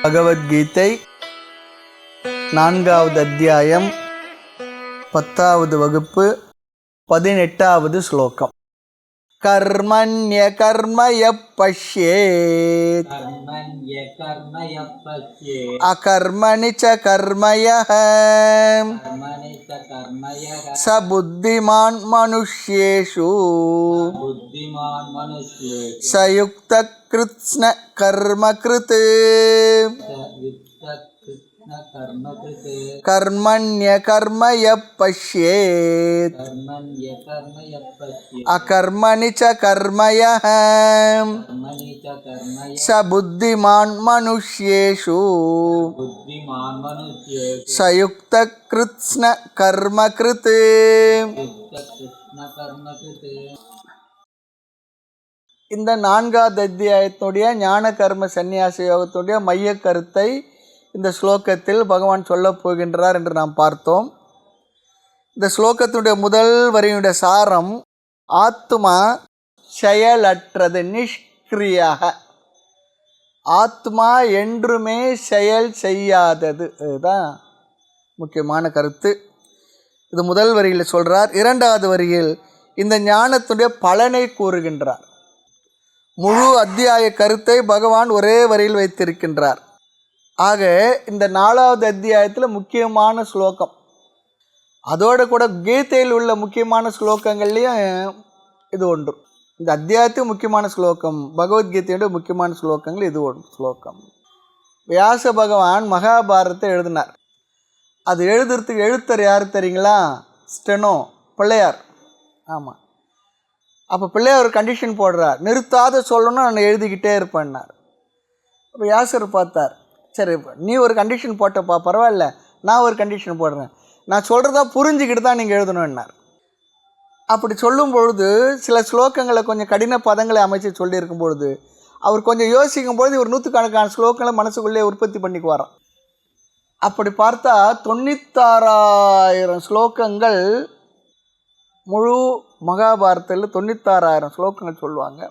பகவத்கீதை 4வது அத்தியாயம் 10வது வகுப்பு 18வது ஸ்லோகம். கர்மண்ய கர்மய பஷ்யேத் அகர்மணி ச கர்மயः ச புத்திமான் மனுஷ்யேஷு சயுக்த கிருத்ஸ்ன கர்ம கிருத் கர்மண்ய கர்மய பஷ்யேத் அகர்மணி ச கர்மயः ச புத்திமான் மனுஷ்யேஷு சயுக்த கிருத்ஸ்ன கர்ம கிருத். இந்த 4வது அத்தியாயத்தினுடைய ஞான கர்ம சந்நியாச யோகத்துடைய மைய கருத்தை இந்த ஸ்லோகத்தில் பகவான் சொல்லப் போகின்றார் என்று நாம் பார்த்தோம். இந்த ஸ்லோகத்தினுடைய முதல் வரியினுடைய சாரம், ஆத்மா செயலற்றது, நிஷ்கிரியாக. ஆத்மா என்றுமே செயல் செய்யாதது, இதுதான் முக்கியமான கருத்து. இது முதல் வரியில் சொல்கிறார். 2வது வரியில் இந்த ஞானத்துடைய பலனை கூறுகின்றார். முழு அத்தியாய கருத்தை பகவான் ஒரே வரியில் வைத்திருக்கின்றார். ஆக இந்த 4வது அத்தியாயத்தில் முக்கியமான ஸ்லோகம், அதோடு கூட கீதையில் உள்ள முக்கியமான ஸ்லோகங்கள்லேயும் இது ஒன்று. இந்த அத்தியாயத்துக்கு முக்கியமான ஸ்லோகம், பகவத்கீதையோட முக்கியமான ஸ்லோகங்கள் இது ஒரு ஸ்லோகம். வியாச பகவான் மகாபாரதத்தை எழுதினார். அது எழுதுறதுக்கு எழுத்தர் யார் தெரியுங்களா? ஸ்டெனோ, பிள்ளையார். ஆமாம். அப்போ பிள்ளையார் ஒரு கண்டிஷன் போடுறார், நிறுத்தாத சொல்லணும்னா நான் எழுதிக்கிட்டே இருப்பேன்னார். அப்போ வியாசர் பார்த்தார், சரி நீ ஒரு கண்டிஷன் போட்டப்பா, பரவாயில்ல, நான் ஒரு கண்டிஷன் போடுறேன், நான் சொல்கிறதா புரிஞ்சுக்கிட்டு தான் நீங்கள் எழுதணுன்னார். அப்படி சொல்லும் பொழுது சில ஸ்லோகங்களை கொஞ்சம் கடின பதங்களை அமைச்சு சொல்லியிருக்கும் பொழுது அவர் கொஞ்சம் யோசிக்கும் பொழுது ஒரு 100கணக்கான ஸ்லோகங்களை மனசுக்குள்ளே உற்பத்தி பண்ணிக்குவாராம். அப்படி பார்த்தா 96,000 ஸ்லோகங்கள் முழு மகாபாரதத்தில் 96,000 ஸ்லோகங்கள் சொல்லுவாங்க.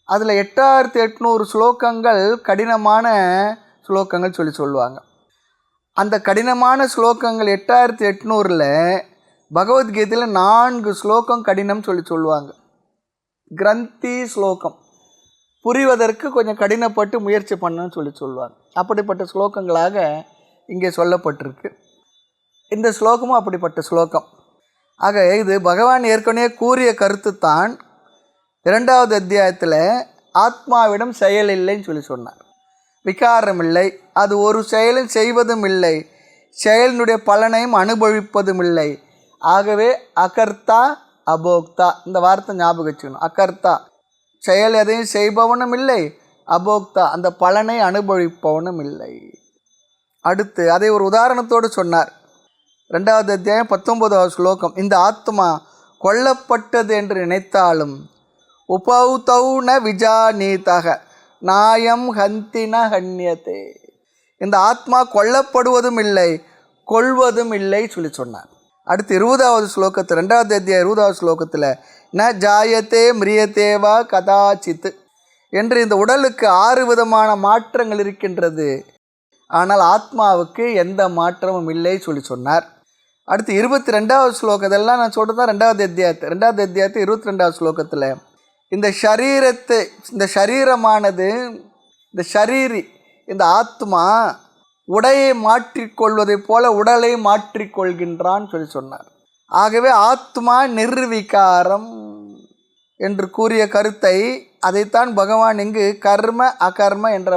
அதில் 8,800 ஸ்லோகங்கள் கடினமான ஸ்லோகங்கள் சொல்லுவாங்க. அந்த கடினமான ஸ்லோகங்கள் 8,800ல் பகவத்கீதையில் 4 ஸ்லோகம் கடினம் சொல்லுவாங்க. கிரந்தி ஸ்லோகம், புரிவதற்கு கொஞ்சம் கடினப்பட்டு முயற்சி பண்ணணும்னு சொல்லுவாங்க. அப்படிப்பட்ட ஸ்லோகங்களாக இங்கே சொல்லப்பட்டிருக்கு. இந்த ஸ்லோகமும் அப்படிப்பட்ட ஸ்லோகம். ஆக இது பகவான் ஏற்கனவே கூறிய கருத்து தான். 2வது அத்தியாயத்தில் ஆத்மாவிடம் செயல் இல்லைன்னு சொன்னார். விகாரம் இல்லை, அது ஒரு செயலும் செய்வதும் இல்லை, செயலினுடைய பலனையும் அனுபவிப்பதும் இல்லை. ஆகவே அகர்த்தா அபோக்தா, இந்த வார்த்தை ஞாபகம் வச்சுக்கணும். அகர்த்தா, செயல் எதையும் செய்பவனும் இல்லை, அபோக்தா, அந்த பலனை அனுபவிப்பவனும் இல்லை. அடுத்து அதை ஒரு உதாரணத்தோடு சொன்னார். 2வது அத்தியாயம் 19வது ஸ்லோகம். இந்த ஆத்மா கொல்லப்பட்டது என்று நினைத்தாலும் உபௌதௌன விஜானீதக நாயம் ஹந்தின ஹன்யதே, இந்த ஆத்மா கொல்லப்படுவதும் இல்லை, கொல்வதும் இல்லை சொன்னார். அடுத்து 20வது ஸ்லோகத்தில், 2வது அத்தியாயம் 20வது ஸ்லோகத்தில், ந ஜாயத்தே மிரியத்தேவா கதாச்சித் என்று இந்த உடலுக்கு 6 விதமான மாற்றங்கள் இருக்கின்றது, ஆனால் ஆத்மாவுக்கு எந்த மாற்றமும் இல்லை சொன்னார். அடுத்து 22வது ஸ்லோகம், இதெல்லாம் நான் சொல்கிறது தான் 2வது அத்தியாயத்தை 22வது ஸ்லோகத்தில், இந்த ஷரீரத்தை, இந்த ஷரீரமானது, இந்த ஷரீரி, இந்த ஆத்மா உடையை மாற்றிக்கொள்வதைப் போல உடலை மாற்றிக்கொள்கின்றான் சொன்னார். ஆகவே ஆத்மா நிர்விகாரம் என்று கூறிய கருத்தை அதைத்தான் பகவான் இங்கு கர்ம அகர்ம என்ற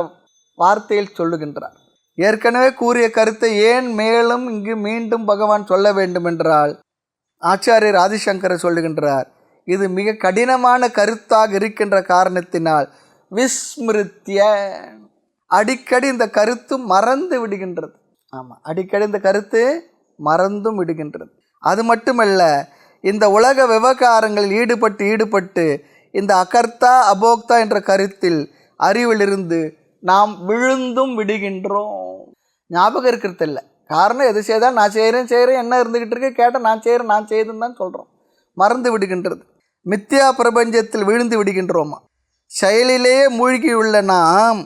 வார்த்தையில் சொல்லுகின்றார். ஏற்கனவே கூறிய கருத்தை ஏன் மேலும் இங்கு மீண்டும் பகவான் சொல்ல வேண்டும் என்றால், ஆச்சாரியர் ஆதிசங்கரர் சொல்லுகின்றார், இது மிக கடினமான கருத்தாக இருக்கின்ற காரணத்தினால் விஸ்மிருத்திய, அடிக்கடி இந்த கருத்து மறந்து விடுகின்றது. ஆமாம், அடிக்கடி இந்த கருத்து மறந்தும் விடுகின்றது. அது மட்டுமல்ல, இந்த உலக விவகாரங்களில் ஈடுபட்டு இந்த அகர்த்தா அபோக்தா என்ற கருத்தில் அறிவிலிருந்து நாம் விழுந்தும் விடுகின்றோம். ஞாபகம் இருக்கிறது இல்லை. காரணம் எது செய்தால் நான் செய்கிறேன் என்ன இருந்துக்கிட்டு இருக்கு, கேட்டால் நான் செய்துன்னு தான் சொல்கிறோம். மறந்து விடுகின்றது. மித்யா பிரபஞ்சத்தில் விழுந்து விடுகின்றோமா. செயலிலேயே மூழ்கியுள்ள நாம்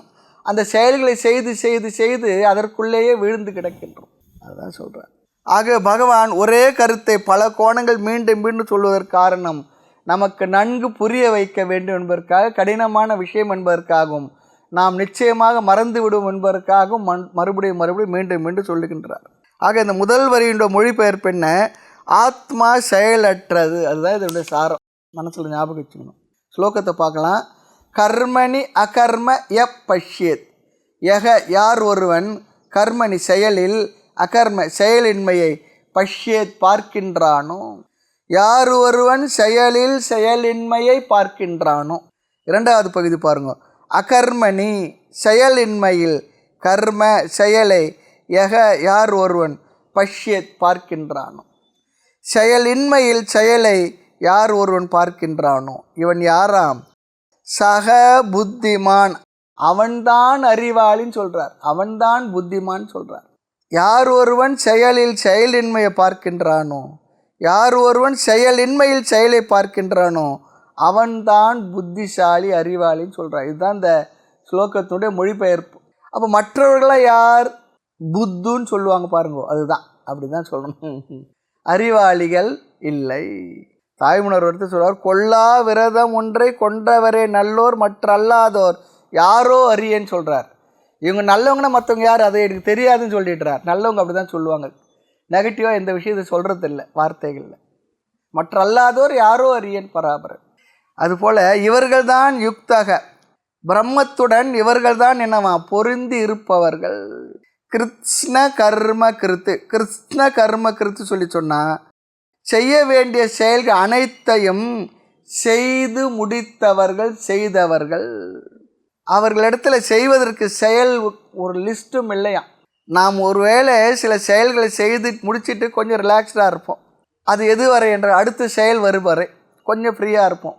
அந்த செயல்களை செய்து செய்து செய்து அதற்குள்ளேயே விழுந்து கிடக்கின்றோம். அதுதான் சொல்கிறார். ஆக பகவான் ஒரே கருத்தை பல கோணங்கள் மீண்டும் மீண்டும் சொல்வதற்கு காரணம் நமக்கு நன்கு புரிய வைக்க வேண்டும் என்பதற்காக, கடினமான விஷயம் என்பதற்காகவும், நாம் நிச்சயமாக மறந்து விடுவோம் என்பதற்காகவும் மறுபடியும் மீண்டும் மீண்டும் சொல்லுகின்றார். ஆக இந்த முதல் வரியினுடைய மொழிபெயர்ப்பு என்ன? ஆத்மா செயலற்றது. அதுதான் இதனுடைய சாரம். மனசில் ஞாபகம் வச்சுக்கணும். ஸ்லோகத்தை பார்க்கலாம். கர்மணி அகர்ம பஷ்யேத். யார் ஒருவன் கர்மணி செயலில், அகர்ம செயலின்மையை, பஷ்யேத் பார்க்கின்றானோ. யார் ஒருவன் செயலில் செயலின்மையை பார்க்கின்றானோ. இரண்டாவது பகுதி பாருங்க. அகர்மணி செயலின்மையில், கர்ம செயலை, யார் ஒருவன் பஷ்யேத் பார்க்கின்றானோ. செயலின்மையில் செயலை யார் ஒருவன் பார்க்கின்றானோ, இவன் யாராம்? சக புத்திமான். அவன்தான் அறிவாளின்னு சொல்கிறார். அவன்தான் புத்திமான் சொல்கிறார். யார் ஒருவன் செயலில் செயலின்மையை பார்க்கின்றானோ, யார் ஒருவன் செயலின்மையில் செயலை பார்க்கின்றானோ, அவன்தான் புத்திசாலி, அறிவாளின்னு சொல்கிறார். இதுதான் இந்த ஸ்லோகத்தினுடைய மொழிபெயர்ப்பு. அப்போ மற்றவர்களாக யார்? புத்துன்னு சொல்லுவாங்க பாருங்க. அதுதான், அப்படி தான் சொல்லணும். அறிவாளிகள் இல்லை. தாய்மலர் ஒருத்தர் சொல்வார், கொல்லா விரதம் ஒன்றை கொன்றவரே நல்லோர் மற்ற அல்லாதோர் யாரோ அறியேன்னு சொல்கிறார். இவங்க நல்லவங்கன்னா மற்றவங்க யார் அதை எனக்கு தெரியாதுன்னு சொல்லிடுறார். நல்லவங்க அப்படி தான் சொல்லுவாங்க. நெகட்டிவாக எந்த விஷயத்தை சொல்கிறது இல்லை வார்த்தைகளில். மற்ற அல்லாதோர் யாரோ அறியேன் பராபரன். அதுபோல் இவர்கள் தான் யுக்தக, பிரம்மத்துடன் இவர்கள் தான் என்னவா பொருந்தி இருப்பவர்கள். கிருஷ்ண கர்ம கிருத்து. கிருஷ்ண கர்ம கிருத்து சொல்லி சொன்னால் செய்ய வேண்டிய செயல்கள் அனைத்தையும் செய்து முடித்தவர்கள், செய்தவர்கள். அவர்களிடத்தில் செய்வதற்கு செயல் ஒரு லிஸ்ட்டும் இல்லையா. நாம் ஒருவேளை சில செயல்களை செய்து முடிச்சுட்டு கொஞ்சம் ரிலாக்ஸ்டாக இருப்போம். அது எது வரை என்ற அடுத்த செயல் வரும் வரை கொஞ்சம் ஃப்ரீயாக இருப்போம்.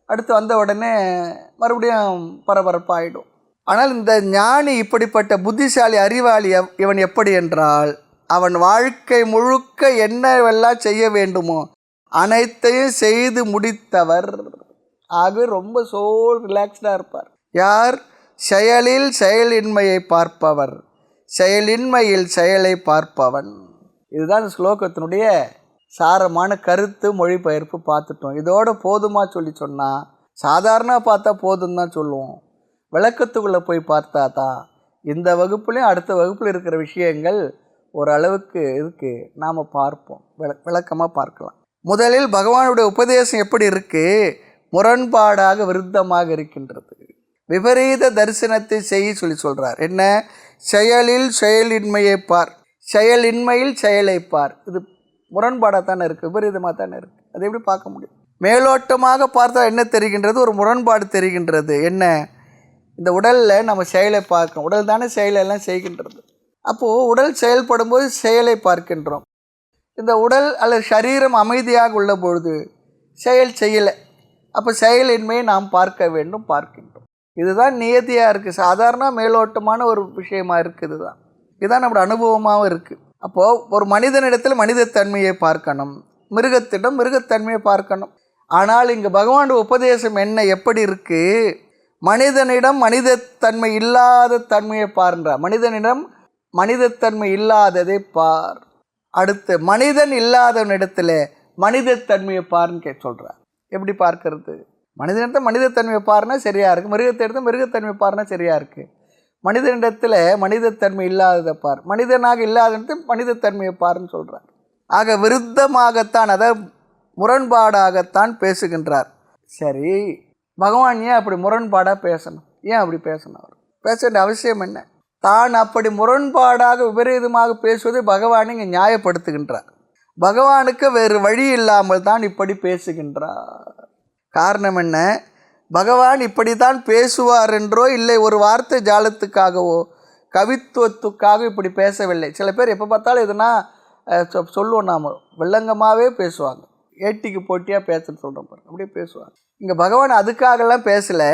அடுத்து வந்த உடனே மறுபடியும் பரபரப்பாகிடும். ஆனால் இந்த ஞானி, இப்படிப்பட்ட புத்திசாலி அறிவாளி இவன் எப்படி என்றால், அவன் வாழ்க்கை முழுக்க என்னவெல்லாம் செய்ய வேண்டுமோ அனைத்தையும் செய்து முடித்தவர். ஆகவே ரொம்ப ரிலாக்ஸ்டாக இருப்பார். யார்? செயலில் செயலின்மையை பார்ப்பவர், செயலின்மையில் செயலை பார்ப்பவன். இதுதான் இந்த ஸ்லோகத்தினுடைய சாரமான கருத்து, மொழிபெயர்ப்பு பார்த்துட்டோம். இதோட போதுமா சொல்லி சொன்னால், சாதாரண பார்த்தா போதும் தான் சொல்லுவோம். விளக்கத்துக்குள்ளே போய் பார்த்தா தான் இந்த வகுப்புலேயும் அடுத்த வகுப்பில் இருக்கிற விஷயங்கள் ஓரளவுக்கு இருக்குது. நாம் பார்ப்போம், விளக்கமாக பார்க்கலாம். முதலில் பகவானுடைய உபதேசம் எப்படி இருக்குது? முரண்பாடாக, விருத்தமாக இருக்கின்றது. விபரீத தரிசனத்தை செய்ய சொல்லி சொல்கிறார். என்ன? செயலில் செயலின்மையை பார், செயலின்மையில் செயலை பார். இது முரண்பாடாக தானே இருக்குது, விபரீதமாக தானே இருக்குது. அதை எப்படி பார்க்க முடியும்? மேலோட்டமாக பார்த்தா என்ன தெரிகின்றது? ஒரு முரண்பாடு தெரிகின்றது. என்ன? இந்த உடலில் நம்ம செயலை பார்க்கணும். உடல் தானே செயலெல்லாம் செய்கின்றது. அப்போது உடல் செயல்படும் போது செயலை பார்க்கின்றோம். இந்த உடல் அல்லது சரீரம் அமைதியாக உள்ள பொழுது செயல் செய்யலை. அப்போ செயலின்மையை நாம் பார்க்க வேண்டும், பார்க்கின்றோம். இதுதான் நியதியாக இருக்குது. சாதாரண மேலோட்டமான ஒரு விஷயமா இருக்குது. இதுதான் நம்மளோட அனுபவமாகவும் இருக்குது. அப்போது ஒரு மனிதனிடத்தில் மனிதத்தன்மையை பார்க்கணும், மிருகத்திடம் மிருகத்தன்மையை பார்க்கணும். ஆனால் இங்கே பகவானுடைய உபதேசம் என்ன, எப்படி இருக்குது? மனிதனிடம் மனிதத்தன்மை இல்லாத தன்மையை பாருன்றார். மனிதனிடம் மனிதத்தன்மை இல்லாததை பார். அடுத்து மனிதன் இல்லாதவனிடத்தில் மனிதத்தன்மையை பாருன்னு சொல்கிறார். எப்படி பார்க்கறது? மனிதனிடத்தில் மனிதத்தன்மையை பாருன்னா சரியாக இருக்குது, மிருகத்தை எடுத்து மிருகத்தன்மை பாருன்னா சரியாக இருக்குது. மனிதனிடத்தில் மனிதத்தன்மை இல்லாததை பார், மனிதனாக இல்லாதது மனிதத்தன்மையை பாருன்னு சொல்கிறார். ஆக விருத்தமாகத்தான், அதாவது முரண்பாடாகத்தான் பேசுகின்றார். சரி, பகவான் ஏன் அப்படி முரண்பாடாக பேசணும்? ஏன் அப்படி பேசணும்? அவர் பேச வேண்டிய அவசியம் என்ன? தான் அப்படி முரண்பாடாக விபரீதமாக பேசுவதை பகவான் இங்கே நியாயப்படுத்துகின்றார். பகவானுக்கு வேறு வழி இல்லாமல் தான் இப்படி பேசுகின்றார். காரணம் என்ன? பகவான் இப்படி தான் பேசுவார் என்றோ இல்லை ஒரு வார்த்தை ஜாலத்துக்காகவோ கவித்துவத்துக்காக இப்படி பேசவில்லை. சில பேர் எப்போ பார்த்தாலும் எதுனா சொல்லுவோம், நாம் வில்லங்கமாகவே பேசுவாங்க, ஏட்டிக்கு போட்டியாக பேசுன்னு சொல்கிறோம் பாருங்க, அப்படியே பேசுவாங்க. இங்கே பகவான் அதுக்காகலாம் பேசலை.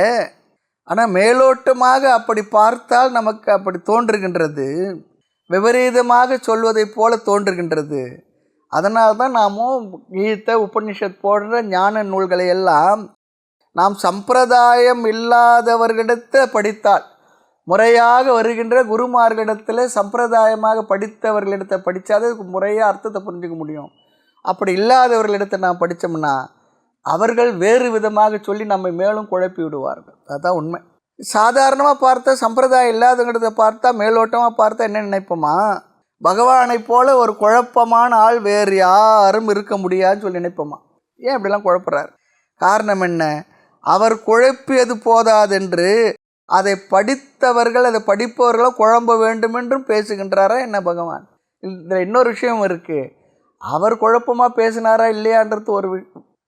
ஆனால் மேலோட்டமாக அப்படி பார்த்தால் நமக்கு அப்படி தோன்றுகின்றது, விபரீதமாக சொல்வதை போல தோன்றுகின்றது. அதனால தான் நாமும் கீதை, உபனிஷத் போன்ற ஞான நூல்களை எல்லாம் நாம் சம்பிரதாயம் இல்லாதவர்களிடத்தில் படித்தால், முறையாக வருகின்ற குருமார்களிடத்தில் சம்பிரதாயமாக படித்தவர்களிடத்தை படித்தாது முறையாக அர்த்தத்தை புரிஞ்சுக்க முடியும். அப்படி இல்லாதவர்களிடத்தை நாம் படித்தோம்னா அவர்கள் வேறு விதமாக சொல்லி நம்மை மேலும் குழப்பி விடுவார்கள். அதுதான் உண்மை. சாதாரணமாக பார்த்தா, சம்பிரதாயம் இல்லாதவங்கிட்ட பார்த்தா, மேலோட்டமாக பார்த்தா என்ன நினைப்போமா, பகவானை போல ஒரு குழப்பமான ஆள் வேறு யாரும் இருக்க முடியாதுன்னு சொல்லி நினைப்போமா. ஏன் இப்படிலாம் குழப்புறார்? காரணம் என்ன? அவர் குழப்பியது போதாதென்று அதை படித்தவர்கள், அதை படிப்பவர்களும் குழம்ப வேண்டும் என்றும் பேசுகின்றாரா என்ன பகவான்? இதில் இன்னொரு விஷயம் இருக்குது. அவர் குழப்பமாக பேசினாரா இல்லையான்றது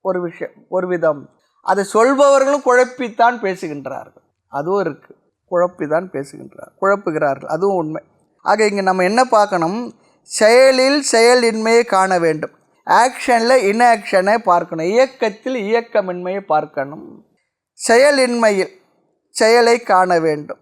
ஒரு விஷயம், ஒரு விதம். அதை சொல்பவர்களும் குழப்பித்தான் பேசுகின்றார்கள், அதுவும் இருக்குது. குழப்பித்தான் குழப்புகிறார்கள், அதுவும் உண்மை. ஆக இங்கே நம்ம என்ன பார்க்கணும்? செயலில் செயலின்மையை காண வேண்டும், ஆக்ஷனில் இன்ஆக்ஷனை பார்க்கணும், இயக்கத்தில் இயக்கமின்மையை பார்க்கணும். செயலின்மையில் செயலை காண வேண்டும்,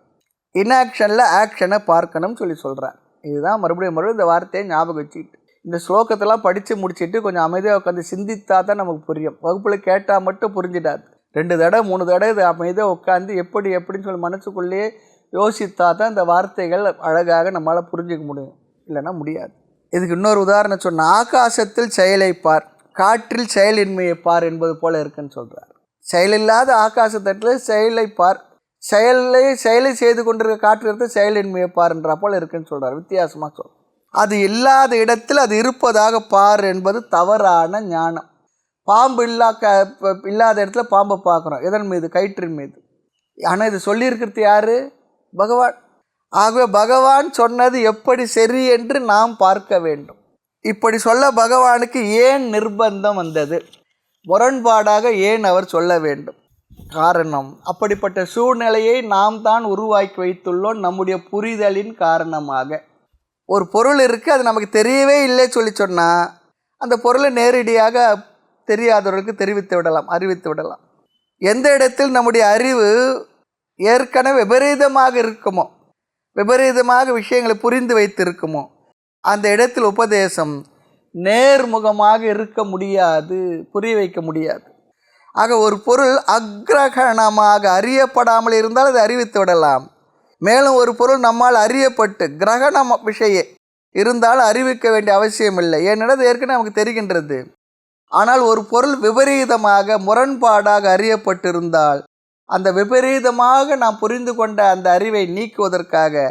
இன்ஆக்ஷனில் ஆக்ஷனை பார்க்கணும்னு சொல்கிறார். இதுதான் மறுபடியும் இந்த வார்த்தையை ஞாபகம் வச்சுக்கிட்டு இந்த ஸ்லோகத்தெல்லாம் படித்து முடிச்சுட்டு கொஞ்சம் அமைதியாக உட்காந்து சிந்தித்தா தான் நமக்கு புரியும். வகுப்பில் கேட்டால் மட்டும் புரிஞ்சிடாது. 2 தடவை 3 தடவை இது அமைதியாக உட்காந்து எப்படின்னு சொல்லி மனசுக்குள்ளேயே யோசித்தா தான் இந்த வார்த்தைகள் அழகாக நம்மளால் புரிஞ்சிக்க முடியும், இல்லைன்னா முடியாது. இதுக்கு இன்னொரு உதாரணம் சொன்னால், ஆகாசத்தில் செயலை பார், காற்றில் செயலின்மையை பார் என்பது போல் இருக்குன்னு சொல்கிறார். செயலில்லாத ஆகாசத்தட்டில் செயலை பார், செயலை செய்து கொண்டிருக்க காற்று செயலின்மையை பாருன்றா போல் இருக்குன்னு சொல்கிறார். வித்தியாசமாக சொல்கிறார். அது இல்லாத இடத்தில் அது இருப்பதாக பார் என்பது தவறான ஞானம். பாம்பு இல்லாத இடத்துல பாம்பை பார்க்குறோம். எதன் மீது? கயிற்றின் மீது. ஆனால் இது சொல்லியிருக்கிறது யார்? பகவான். ஆகவே பகவான் சொன்னது எப்படி சரி என்று நாம் பார்க்க வேண்டும். இப்படி சொல்ல பகவானுக்கு ஏன் நிர்பந்தம் வந்தது? முரண்பாடாக ஏன் அவர் சொல்ல வேண்டும்? காரணம், அப்படிப்பட்ட சூழ்நிலையை நாம் தான் உருவாக்கி வைத்துள்ளோம் நம்முடைய புரிதலின் காரணமாக. ஒரு பொருள் இருக்குது, அது நமக்கு தெரியவே இல்லை சொன்னால் அந்த பொருளை நேரடியாக தெரியாதவர்களுக்கு அறிவித்து விடலாம். எந்த இடத்தில் நம்முடைய அறிவு ஏற்கனவே விபரீதமாக இருக்குமோ, விபரீதமாக விஷயங்களை புரிந்து வைத்திருக்குமோ, அந்த இடத்தில் உபதேசம் நேர்முகமாக இருக்க முடியாது, புரிய வைக்க முடியாது. ஆக ஒரு பொருள் அக்ரகணமாக அறியப்படாமல் இருந்தால் அதை அறிவித்து விடலாம். மேலும் ஒரு பொருள் நம்மால் அறியப்பட்டு கிரகணம் விஷய இருந்தால் அறிவிக்க வேண்டிய அவசியம் இல்லை, ஏனென்றால் ஏற்கனவே நமக்கு தெரிகின்றது. ஆனால் ஒரு பொருள் விபரீதமாக முரண்பாடாக அறியப்பட்டிருந்தால் அந்த விபரீதமாக நாம் புரிந்து கொண்ட அந்த அறிவை நீக்குவதற்காக,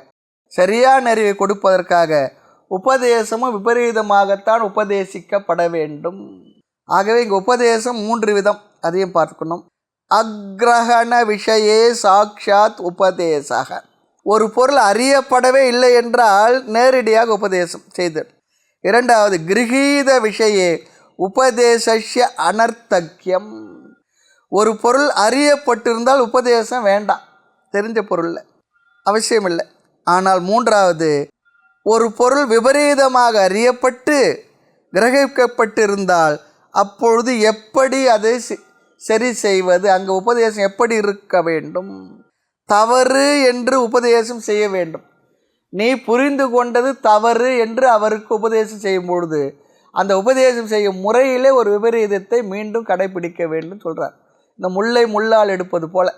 சரியான அறிவை கொடுப்பதற்காக உபதேசமும் விபரீதமாகத்தான் உபதேசிக்கப்பட வேண்டும். ஆகவே இங்கே உபதேசம் 3 விதம், அதையும் பார்க்கணும். அக்ரஹண விஷயே சாக்ஷாத் உபதேசக. ஒரு பொருள் அறியப்படவே இல்லை என்றால் நேரடியாக உபதேசம் செய்தல். 2வது கிரகீத விஷயே உபதேசஸ்ய அனர்த்தக்கியம். ஒரு பொருள் அறியப்பட்டிருந்தால் உபதேசம் வேண்டாம், தெரிஞ்ச பொருளில் அவசியம் இல்லை. ஆனால் 3வது, ஒரு பொருள் விபரீதமாக அறியப்பட்டு கிரகிக்கப்பட்டிருந்தால் அப்பொழுது எப்படி அதை சரி செய்வது? அங்கே உபதேசம் எப்படி இருக்க வேண்டும்? தவறு என்று உபதேசம் செய்ய வேண்டும். நீ புரிந்து கொண்டது தவறு என்று அவருக்கு உபதேசம் செய்யும் பொழுது அந்த உபதேசம் செய்யும் முறையிலே ஒரு விபரீதத்தை மீண்டும் கடைபிடிக்க வேண்டும் சொல்கிறார். இந்த முல்லை முள்ளால் எடுப்பது போல்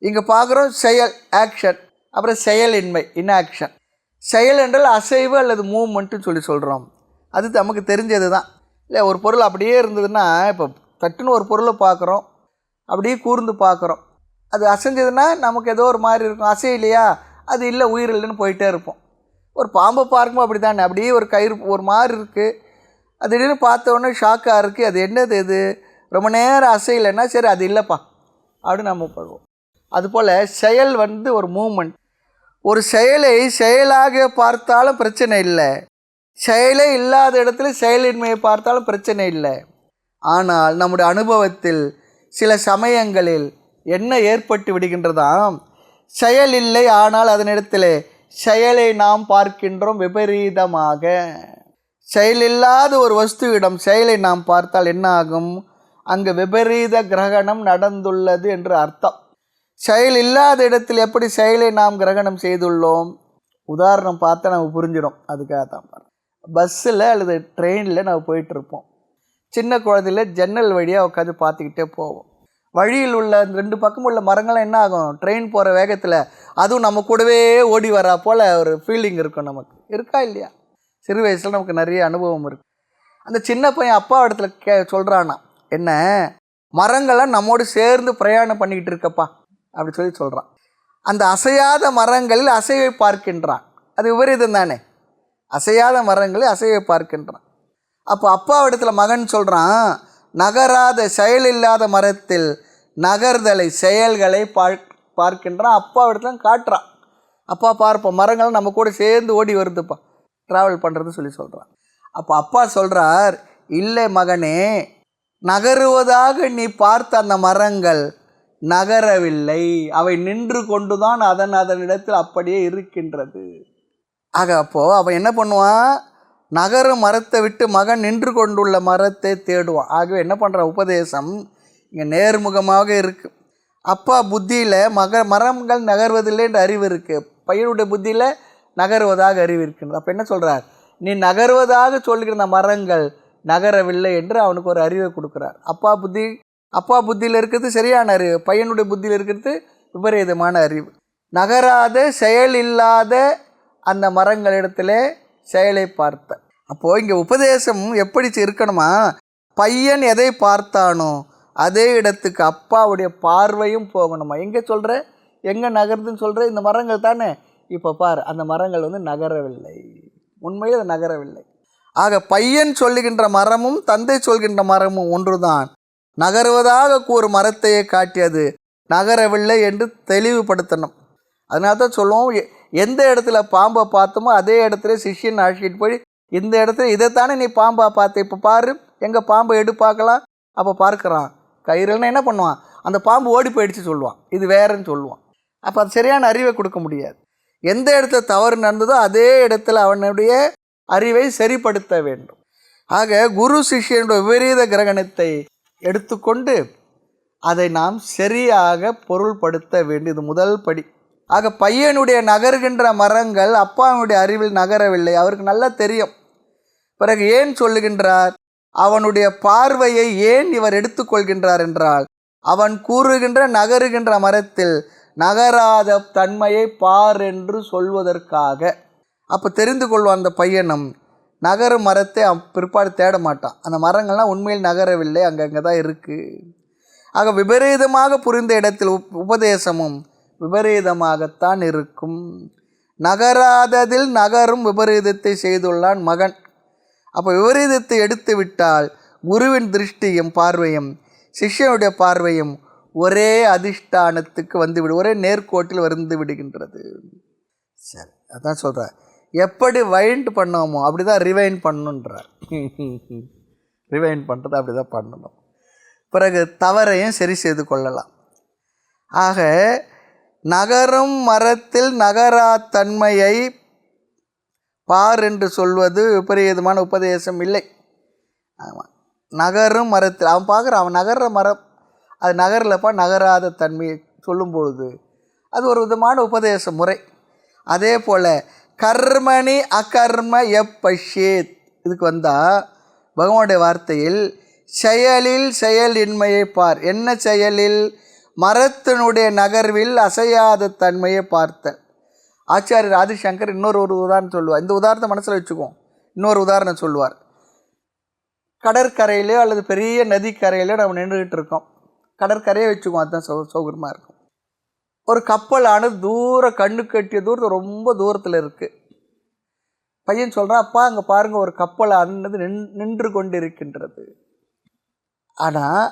இங்கே பார்க்குறோம். செயல் ஆக்ஷன், அப்புறம் செயலின்மை இன்ஆக்ஷன். செயல் என்றால் அசைவு அல்லது மூவ்மெண்ட்டுன்னு சொல்கிறோம். அது நமக்கு தெரிஞ்சது தான் இல்லை. ஒரு பொருள் அப்படியே இருந்ததுன்னா, இப்போ தட்டுன்னு ஒரு பொருளை பார்க்குறோம், அப்படியே கூர்ந்து பார்க்குறோம், அது அசைஞ்சதுன்னா நமக்கு ஏதோ ஒரு மாதிரி இருக்கும். அசையிலையா, அது இல்லை, உயிர் இல்லைன்னு போயிட்டே இருப்போம். ஒரு பாம்பை பார்க்கும்போது அப்படி தானே, அப்படியே ஒரு கயிறு ஒரு மாதிரி இருக்குது, அது திடீர்னு பார்த்தோன்னே ஷாக்காக இருக்குது, அது என்னது இது, ரொம்ப நேரம் அசையலைன்னா சரி அது இல்லைப்பா அப்படின்னு நம்ம படுவோம். அதுபோல் செயல் ஒரு மூமெண்ட். ஒரு செயலை செயலாக பார்த்தாலும் பிரச்சனை இல்லை, செயலே இல்லாத இடத்துல செயலின்மையை பார்த்தாலும் பிரச்சனை இல்லை. ஆனால் நம்முடைய அனுபவத்தில் சில சமயங்களில் என்ன ஏற்பட்டு விடுகின்றதாம், செயல் இல்லை ஆனால் அதனிடத்தில் செயலை நாம் பார்க்கின்றோம் விபரீதமாக. செயலில்லாத ஒரு வஸ்துவிடம் செயலை நாம் பார்த்தால் என்ன ஆகும்? அங்கு விபரீத கிரகணம் நடந்துள்ளது என்று அர்த்தம். செயல் இல்லாத இடத்தில் எப்படி செயலை நாம் கிரகணம் செய்துள்ளோம்? உதாரணம் பார்த்தா நமக்கு புரிஞ்சிடும். அதுக்காக தான் பஸ்ஸில் அல்லது ட்ரெயினில் நம்ம போயிட்டுருப்போம். சின்ன குழந்தையில் ஜன்னல் வழியாக உட்காந்து பார்த்துக்கிட்டே போவோம். வழியில் உள்ள 2 பக்கம் உள்ள மரங்கள்லாம் என்ன ஆகும், ட்ரெயின் போகிற வேகத்தில் அதுவும் நம்ம கூடவே ஓடி வரா போல் ஒரு ஃபீலிங் இருக்கும். நமக்கு இருக்கா இல்லையா? சிறு வயசில் நமக்கு நிறைய அனுபவம் இருக்குது. அந்த சின்ன பையன் அப்பா இடத்துல சொல்கிறானா, என்ன மரங்கள்லாம் நம்மோடு சேர்ந்து பிரயாணம் பண்ணிக்கிட்டு இருக்கப்பா அப்படி சொல்கிறான். அந்த அசையாத மரங்களில் அசைவை பார்க்கின்றான். அது விபரீதம் தானே, அசையாத மரங்களில் அசைவை பார்க்கின்றான். அப்போ அப்பா இடத்துல மகன் சொல்கிறான், நகராத செயல் இல்லாத மரத்தில் நகர்தலை செயல்களை பார்க்கின்றான். அப்பா இடத்துல காட்டுறான். அப்பா பார்ப்போம் மரங்கள் நம்ம கூட சேர்ந்து ஓடி வருதுப்பா, ட்ராவல் பண்ணுறது சொல்கிறான். அப்போ அப்பா சொல்கிறார், இல்லை மகனே, நகருவதாக நீ பார்த்த அந்த மரங்கள் நகரவில்லை, அவை நின்று கொண்டுதான் அதனிடத்தில் அப்படியே இருக்கின்றது. ஆக அப்போது அவன் என்ன பண்ணுவான், நகரும் மரத்தை விட்டு மகன் நின்று கொண்டுள்ள மரத்தை தேடுவான். ஆகவே என்ன பண்ணுற உபதேசம் இங்கே நேர்முகமாக இருக்குது. அப்பா புத்தியில் மரங்கள் நகர்வதில்லை என்ற அறிவு இருக்குது, பையனுடைய புத்தியில் நகருவதாக அறிவு இருக்கின்றது. அப்போ என்ன சொல்கிறார், நீ நகர்வதாக சொல்கிற அந்த மரங்கள் நகரவில்லை என்று அவனுக்கு ஒரு அறிவை கொடுக்குறார். அப்பா புத்தியில் இருக்கிறது சரியான அறிவு, பையனுடைய புத்தியில் இருக்கிறது விபரீதமான அறிவு. நகராத செயல் இல்லாத அந்த மரங்களிடத்துல செயலை பார்த்த. அப்போது இங்கே உபதேசம் எப்படி இருக்கணுமா, பையன் எதை பார்த்தானோ அதே இடத்துக்கு அப்பாவுடைய பார்வையும் போகணுமா. எங்கே சொல்கிற, எங்கே நகருதுன்னு சொல்கிற, இந்த மரங்கள் தானே, இப்போ பார் அந்த மரங்கள் நகரவில்லை, உண்மையில் அது நகரவில்லை. ஆக பையன் சொல்லுகின்ற மரமும் தந்தை சொல்கின்ற மரமும் ஒன்றுதான். நகருவதாக கூறும் மரத்தையே காட்டியது நகரவில்லை என்று தெளிவுபடுத்தணும். அதனால தான் சொல்லுவோம், எந்த இடத்துல பாம்பை பார்த்தோமோ அதே இடத்துல சிஷ்யன் அழைச்சிட்டு போய், இந்த இடத்துல இதைத்தானே நீ பாம்பா பார்த்த, இப்போ பாரு எங்கே பாம்பை எடு பார்க்கலாம். அப்போ பார்க்குறான், கயிறுனா என்ன பண்ணுவான், அந்த பாம்பு ஓடி போயிடுச்சு சொல்லுவான், இது வேறன்னு சொல்லுவான். அப்போ அது சரியான அறிவை கொடுக்க முடியாது. எந்த இடத்துல தவறு நடந்ததோ அதே இடத்துல அவனுடைய அறிவை சரிப்படுத்த வேண்டும். ஆக குரு சிஷ்யனுடைய விபரீத கிரகணத்தை எடுத்துக்கொண்டு அதை நாம் சரியாக பொருள்படுத்த வேண்டியது முதல் படி. ஆக பையனுடைய நகர்கின்ற மரங்கள் அப்பாவுடைய அறிவில் நகரவில்லை, அவருக்கு நல்லா தெரியும். பிறகு ஏன் சொல்லுகின்றார், அவனுடைய பார்வையை ஏன் இவர் எடுத்துக்கொள்கின்றார் என்றால், அவன் கூறுகின்ற நகருகின்ற மரத்தில் நகராத தன்மையை பார் என்று சொல்வதற்காக. அப்போ தெரிந்து கொள்வான் அந்த பையனும், நகரும் மரத்தை பிற்பாடு தேட மாட்டான், அந்த மரங்கள்லாம் உண்மையில் நகரவில்லை, அங்கங்கே தான் இருக்குது. ஆக விபரீதமாக புரிந்த இடத்தில் உபதேசமும் விபரீதமாகத்தான் இருக்கும். நகராததில் நகரும் விபரீதத்தை செய்துள்ளான் மகன். அப்போ விபரீதத்தை எடுத்து விட்டால் குருவின் திருஷ்டியும் பார்வையும் சிஷ்யனுடைய பார்வையும் ஒரே அதிஷ்டானத்துக்கு வந்துவிடும், ஒரே நேர்கோட்டில் வந்து விடுகின்றது. சரி, அதான் சொல்கிறார், எப்படி வைண்ட் பண்ணோமோ அப்படி தான் ரிவைண்ட் பண்ணணுன்றார். ரிவைண்ட் பண்ணுறது அப்படி தான் பண்ணணும், பிறகு தவறையும் சரி செய்து கொள்ளலாம். ஆக நகரும் மரத்தில் நகரா தன்மையை பார் என்று சொல்வது விபரீதமான உபதேசம் இல்லை. ஆமாம், நகரும் மரத்தில் அவன் பார்க்குறான், அவன் நகர்ற மரம் அது நகரலப்பா, நகராத தன்மையை சொல்லும் பொழுது அது ஒரு விதமான உபதேச முறை. அதே போல் கர்மணி அகர்ம எப்பஷேத், இதுக்கு வந்தால் பகவானுடைய வார்த்தையில் செயலில் செயலின்மையை பார். என்ன செயலில், மரத்தினுடைய நகர்வில் அசையாத தன்மையை பார்த்தல். ஆச்சாரியர் ஆதிசங்கர் இன்னொரு உதாரணம் சொல்லுவார். இந்த உதாரணத்தை மனசில் வச்சுக்குவோம். இன்னொரு உதாரணம் சொல்லுவார். கடற்கரையிலையோ அல்லது பெரிய நதிக்கரையிலையோ நம்ம நின்றுக்கிட்டு இருக்கோம், கடற்கரையை வச்சுக்குவோம், அதுதான் சௌகரியமாக இருக்கும். ஒரு கப்பலானது தூரம் கண்ணு கட்டிய தூரத்தில் ரொம்ப தூரத்தில் இருக்குது. பையன் சொல்கிறான், அப்பா அங்கே பாருங்கள் ஒரு கப்பலானது நின்று கொண்டு இருக்கின்றது. ஆனால்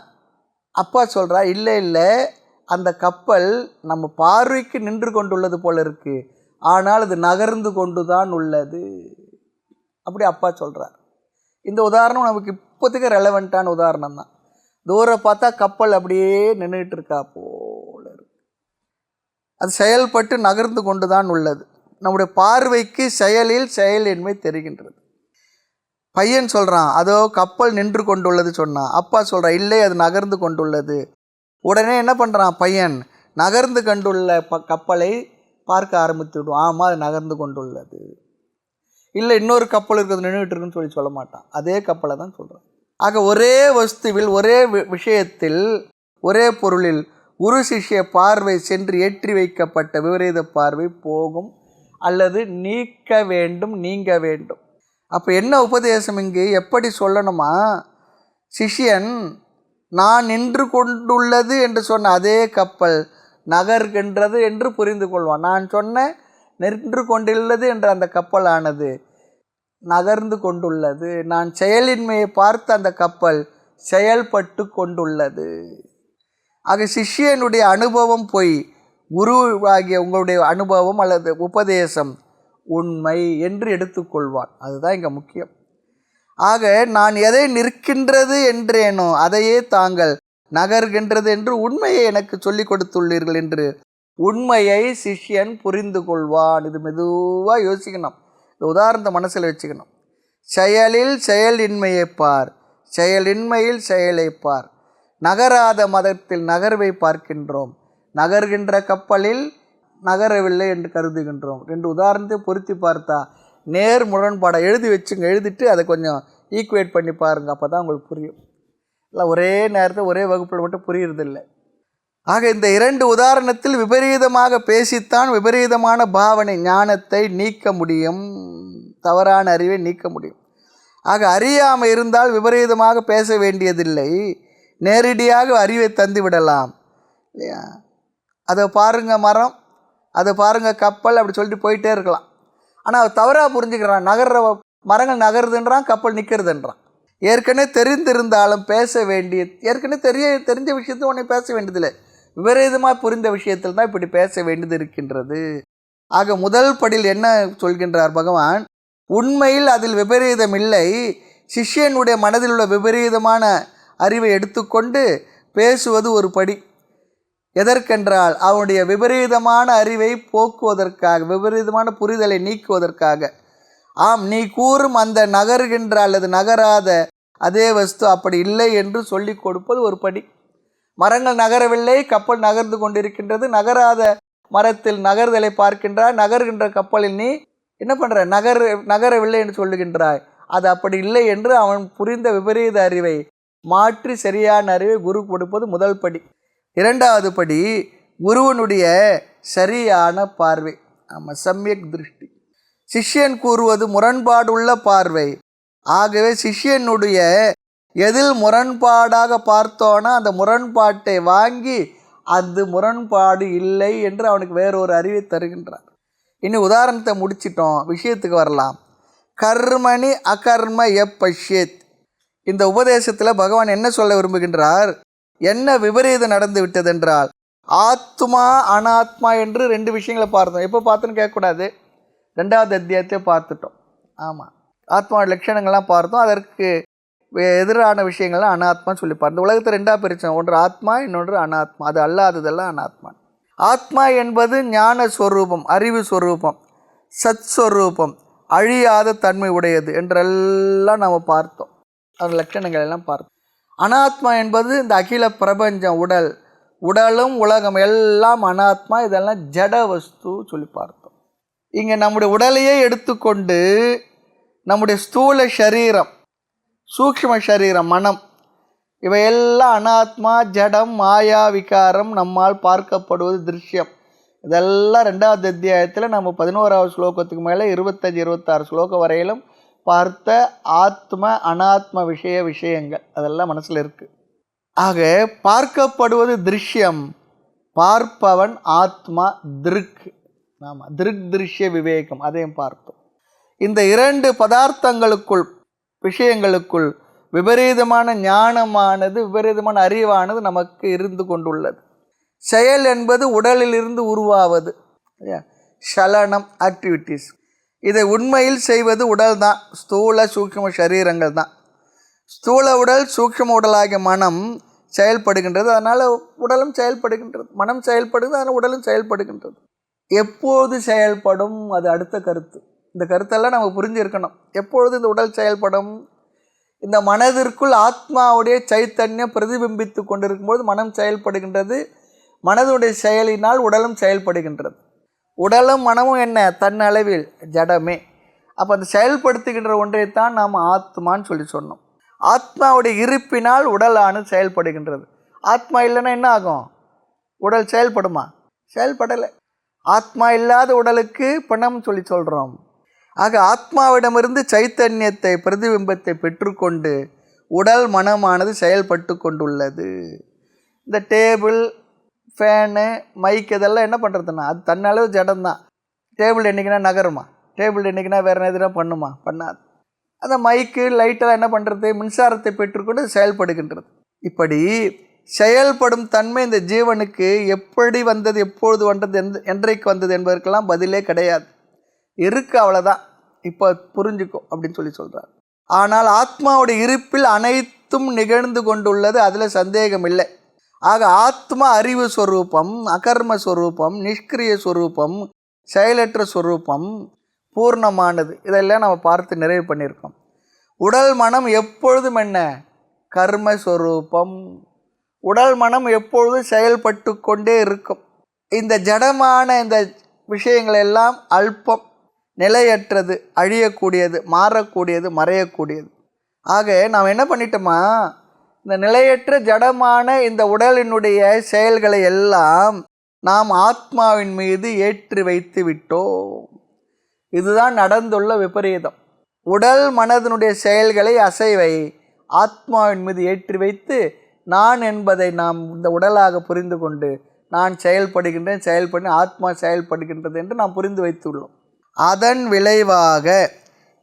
அப்பா சொல்கிறா, இல்லை இல்லை, அந்த கப்பல் நம்ம பார்வைக்கு நின்று கொண்டுள்ளது போல் இருக்குது, ஆனால் அது நகர்ந்து கொண்டு தான் உள்ளது. அப்படி அப்பா சொல்கிறார். இந்த உதாரணம் நமக்கு இப்போதைக்கு ரெலவெண்ட்டான உதாரணம் தான். தூரம் பார்த்தா கப்பல் அப்படியே நின்றுட்டு இருக்கா போல இருக்கு, அது செயல்பட்டு நகர்ந்து கொண்டு தான் உள்ளது. நம்முடைய பார்வைக்கு செயலில் செயலின்மை தெரிகின்றது. பையன் சொல்கிறான், அதோ கப்பல் நின்று கொண்டுள்ளது சொன்னான். அப்பா சொல்கிறான், இல்லை அது நகர்ந்து கொண்டுள்ளது. உடனே என்ன பண்ணுறான் பையன், நகர்ந்து கொண்டுள்ள கப்பலை பார்க்க ஆரம்பித்து விடுவான். ஆமாம் அது நகர்ந்து கொண்டுள்ளது. இல்லை இன்னொரு கப்பல் இருக்கிறது நின்றுட்டு இருக்குன்னு சொல்ல மாட்டான், அதே கப்பலை தான் சொல்கிறான். ஆக ஒரே வஸ்துவில் ஒரே விஷயத்தில் ஒரே பொருளில் குரு சிஷ்ய பார்வை சென்று ஏற்றி வைக்கப்பட்ட விபரீத பார்வை போகும் அல்லது நீக்க வேண்டும், நீங்க வேண்டும். அப்போ என்ன உபதேசம் இங்கு எப்படி சொல்லணுமா, சிஷ்யன் நான் நின்று கொண்டுள்ளது என்று சொன்ன அதே கப்பல் நகர்கின்றது என்று புரிந்து கொள்வான். நான் சொன்ன நின்று கொண்டுள்ளது என்ற அந்த கப்பலானது நகர்ந்து கொண்டுள்ளது. நான் செயலின்மையை பார்த்து அந்த கப்பல் செயல்பட்டு கொண்டுள்ளது. ஆக சிஷ்யனுடைய அனுபவம் பொய், குருவாகிய உங்களுடைய அனுபவம் அல்லது உபதேசம் உண்மை என்று எடுத்துக்கொள்வான். அதுதான் இங்கே முக்கியம். ஆக நான் எதை நிற்கின்றது என்றேனோ அதையே தாங்கள் நகர்கின்றது என்று உண்மையை எனக்கு சொல்லிக் கொடுத்துள்ளீர்கள் என்று உண்மையை சிஷ்யன் புரிந்து கொள்வான். இது மெதுவாக யோசிக்கணும். இந்த உதாரணத்தை மனசில் வச்சுக்கணும். செயலில் செயலின்மையை பார், செயலின்மையில் செயலை பார். நகராத மதத்தில் நகர்வை பார்க்கின்றோம், நகர்கின்ற கப்பலில் நகரவில்லை என்று கருதுகின்றோம். ரெண்டு உதாரணத்தை பொருத்தி பார்த்தா நேர் முரண்பாடை எழுதி வச்சுங்க, எழுதிட்டு அதை கொஞ்சம் ஈக்குவேட் பண்ணி பாருங்கள், அப்போ தான் உங்களுக்கு புரியும். இல்லை ஒரே நேரத்தில் ஒரே வகுப்பில் மட்டும் புரியுறதில்லை. ஆக இந்த இரண்டு உதாரணத்தில் விபரீதமாக பேசித்தான் விபரீதமான பாவனை ஞானத்தை நீக்க முடியும், தவறான அறிவை நீக்க முடியும். ஆக அறியாமல் இருந்தால் விபரீதமாக பேச வேண்டியதில்லை, நேரடியாக அறிவை தந்து விடலாம் இல்லையா. அதை பாருங்கள் மரம், அதை பாருங்கள் கப்பல், அப்படி சொல்லிட்டு போயிட்டே இருக்கலாம். ஆனால் அவர் தவறாக புரிஞ்சுக்கிறான். நகர்ற மரங்கள் நகருதுன்றான், கப்பல் நிற்கிறதுன்றான். ஏற்கனவே தெரிந்திருந்தாலும் பேச வேண்டிய, ஏற்கனவே தெரிஞ்ச விஷயத்தை உடனே பேச வேண்டியதில்லை, விபரீதமாக புரிந்த விஷயத்தில் தான் இப்படி பேச வேண்டியது இருக்கின்றது. ஆக முதல் படியில் என்ன சொல்கின்றார் பகவான், உண்மையில் அதில் விபரீதம் இல்லை, சிஷ்யனுடைய மனதில் உள்ள விபரீதமான அறிவை எடுத்துக்கொண்டு பேசுவது ஒரு படி. எதற்கென்றால் அவனுடைய விபரீதமான அறிவை போக்குவதற்காக, விபரீதமான புரிதலை நீக்குவதற்காக. ஆம், நீ கூறும் அந்த நகர்கின்ற அல்லது நகராத அதே வஸ்து அப்படி இல்லை என்று சொல்லி கொடுப்பது ஒரு படி. மரங்கள் நகரவில்லை, கப்பல் நகர்ந்து கொண்டிருக்கின்றது, நகராத மரத்தில் நகர்தலை பார்க்கின்றாய், நகர்கின்ற கப்பலில் நீ என்ன பண்ணுற, நகரவில்லை என்று சொல்லுகின்றாய். அது அப்படி இல்லை என்று அவன் புரிந்த விபரீத அறிவை மாற்றி சரியான அறிவை குரு கொடுப்பது முதல் படி. இரண்டாவது படி குருவனுடைய சரியான பார்வை, ஆமாம், சம்யக் திருஷ்டி. சிஷ்யன் கூறுவது முரண்பாடுள்ள பார்வை. ஆகவே சிஷ்யனுடைய எதில் முரண்பாடாக பார்த்தோன்னா அந்த முரண்பாட்டை வாங்கி அது முரண்பாடு இல்லை என்று அவனுக்கு வேறொரு அறிவை தருகின்றார். இனி உதாரணத்தை முடிச்சிட்டோம், விஷயத்துக்கு வரலாம். கர்மணி அகர்ம எப்பஷ்யேத். இந்த உபதேசத்தில் பகவான் என்ன சொல்ல விரும்புகின்றார், என்ன விபரீதம் நடந்து விட்டதென்றால் ஆத்மா அனாத்மா என்று ரெண்டு விஷயங்களை பார்த்தோம். எப்போ பார்த்தோன்னு கேட்கக்கூடாது, ரெண்டாவது அத்தியாயத்தை பார்த்துட்டோம். ஆமாம், ஆத்மா லட்சணங்கள்லாம் பார்த்தோம், அதற்கு எதிரான விஷயங்கள்லாம் அனாத்மான்னு சொல்லி பார்த்தோம். இந்த உலகத்தை ரெண்டாக பிரித்தோம், ஒன்று ஆத்மா, இன்னொன்று அனாத்மா. அது அல்லாததெல்லாம் அனாத்மா. ஆத்மா என்பது ஞான ஸ்வரூபம், அறிவு ஸ்வரூபம், சத் ஸ்வரூபம், அழியாத தன்மை உடையது என்றெல்லாம் நாம் பார்த்தோம், அந்த லட்சணங்கள் எல்லாம் பார்த்தோம். அனாத்மா என்பது இந்த அகில பிரபஞ்சம், உடலும் உலகம் எல்லாம் அனாத்மா, இதெல்லாம் ஜட வஸ்து சொல்லி பார்த்தோம். இங்கே நம்முடைய உடலையே எடுத்துக்கொண்டு நம்முடைய ஸ்தூல சரீரம், சூக்ஷ்ம சரீரம், மனம், இவையெல்லாம் அனாத்மா, ஜடம், மாயா, விகாரம், நம்மால் பார்க்கப்படுவது திருஷ்யம். இதெல்லாம் ரெண்டாவது அத்தியாயத்தில் நம்ம 11வது ஸ்லோகத்துக்கு மேலே 25-26 ஸ்லோகம் வரையிலும் பார்த்த ஆத்ம அனாத்ம விஷயங்கள் அதெல்லாம் மனசில் இருக்குது. ஆக பார்க்கப்படுவது திருஷ்யம், பார்ப்பவன் ஆத்மா, திருக். ஆமாம், திருக் திருஷ்ய விவேகம், அதையும் பார்த்தோம். இந்த இரண்டு பதார்த்தங்களுக்குள், விஷயங்களுக்குள் விபரீதமான ஞானமானது, விபரீதமான அறிவானது நமக்கு இருந்து கொண்டுள்ளது. செயல் என்பது உடலிலிருந்து உருவாவது, சலனம், ஆக்டிவிட்டீஸ். இதை உண்மையில் செய்வது உடல் தான், ஸ்தூல சூக்ஷ்ம சரீரங்கள் தான். ஸ்தூல உடல், சூக்ஷ்ம உடலாகிய மனம் செயல்படுகின்றது, அதனால் உடலும் செயல்படுகின்றது. மனம் செயல்படுகிறது, அதனால் உடலும் செயல்படுகின்றது. எப்போது செயல்படும், அது அடுத்த கருத்து. இந்த கருத்தெல்லாம் நம்ம புரிஞ்சிருக்கணும். எப்பொழுது இந்த உடல் செயல்படும், இந்த மனதிற்குள் ஆத்மாவுடைய சைத்தன்யம் பிரதிபிம்பித்து கொண்டிருக்கும்போது மனம் செயல்படுகின்றது. மனதுடைய செயலினால் உடலும் செயல்படுகின்றது. உடலும் மனமும் என்ன, தன்னளவில் ஜடமே. அப்போ அந்த செயல்படுத்துகின்ற ஒன்றைத்தான் நாம் ஆத்மான்னு சொல்லி சொன்னோம். ஆத்மாவுடைய இருப்பினால் உடலானது செயல்படுகின்றது. ஆத்மா இல்லைன்னா என்ன ஆகும்? உடல் செயல்படுமா? செயல்படலை. ஆத்மா இல்லாத உடலுக்கு பணம் சொல்லி சொல்கிறோம். ஆக ஆத்மாவிடமிருந்து சைத்தன்யத்தை பிரதிபிம்பத்தை பெற்றுக்கொண்டு உடல் மனமானது செயல்பட்டு கொண்டுள்ளது. இந்த டேபிள், ஃபேனு, மைக் இதெல்லாம் என்ன பண்ணுறதுன்னா அது தன்னாலும் ஜடம்தான். டேபிள் என்றைக்குனா நகருமா? டேபிள் என்றைக்குனா வேறு எதுனா பண்ணுமா? பண்ணாது. அந்த மைக்கு லைட்டெல்லாம் என்ன பண்ணுறது? மின்சாரத்தை பெற்றுக்கொண்டு செயல்படுகின்றது. இப்படி செயல்படும் தன்மை இந்த ஜீவனுக்கு எப்படி வந்தது, எப்பொழுது வந்தது, என்றைக்கு வந்தது என்பதற்கெல்லாம் பதிலே கிடையாது. இருக்கு, அவ்வளோதான். இப்போ புரிஞ்சுக்கும் அப்படின்னு சொல்கிறார். ஆனால் ஆத்மாவுடைய இருப்பில் அனைத்தும் நிகழ்ந்து கொண்டுள்ளது, அதில் சந்தேகம் இல்லை. ஆக ஆத்மா அறிவு ஸ்வரூபம், அகர்ம ஸ்வரூபம், நிஷ்கிரிய ஸ்வரூபம், செயலற்ற ஸ்வரூபம், பூர்ணமானது. இதெல்லாம் நம்ம பார்த்து நிறைவு பண்ணியிருக்கோம். உடல் மனம் எப்பொழுதும் என்ன? கர்மஸ்வரூபம். உடல் மனம் எப்பொழுதும் செயல்பட்டு கொண்டே இருக்கும். இந்த ஜடமான இந்த விஷயங்கள் எல்லாம் அல்பம், நிலையற்றது, அழியக்கூடியது, மாறக்கூடியது, மறையக்கூடியது. ஆக நாம் என்ன பண்ணிட்டோமா, இந்த நிலையற்ற ஜடமான இந்த உடலினுடைய செயல்களை எல்லாம் நாம் ஆத்மாவின் மீது ஏற்றி வைத்து விட்டோம். இதுதான் நடந்துள்ள விபரீதம். உடல் மனதினுடைய செயல்களை, அசைவை ஆத்மாவின் மீது ஏற்றி வைத்து நான் என்பதை நாம் இந்த உடலாக புரிந்து கொண்டு நான் செயல்படுகின்றேன், ஆத்மா செயல்படுகின்றது என்று நாம் புரிந்து வைத்துள்ளோம். அதன் விளைவாக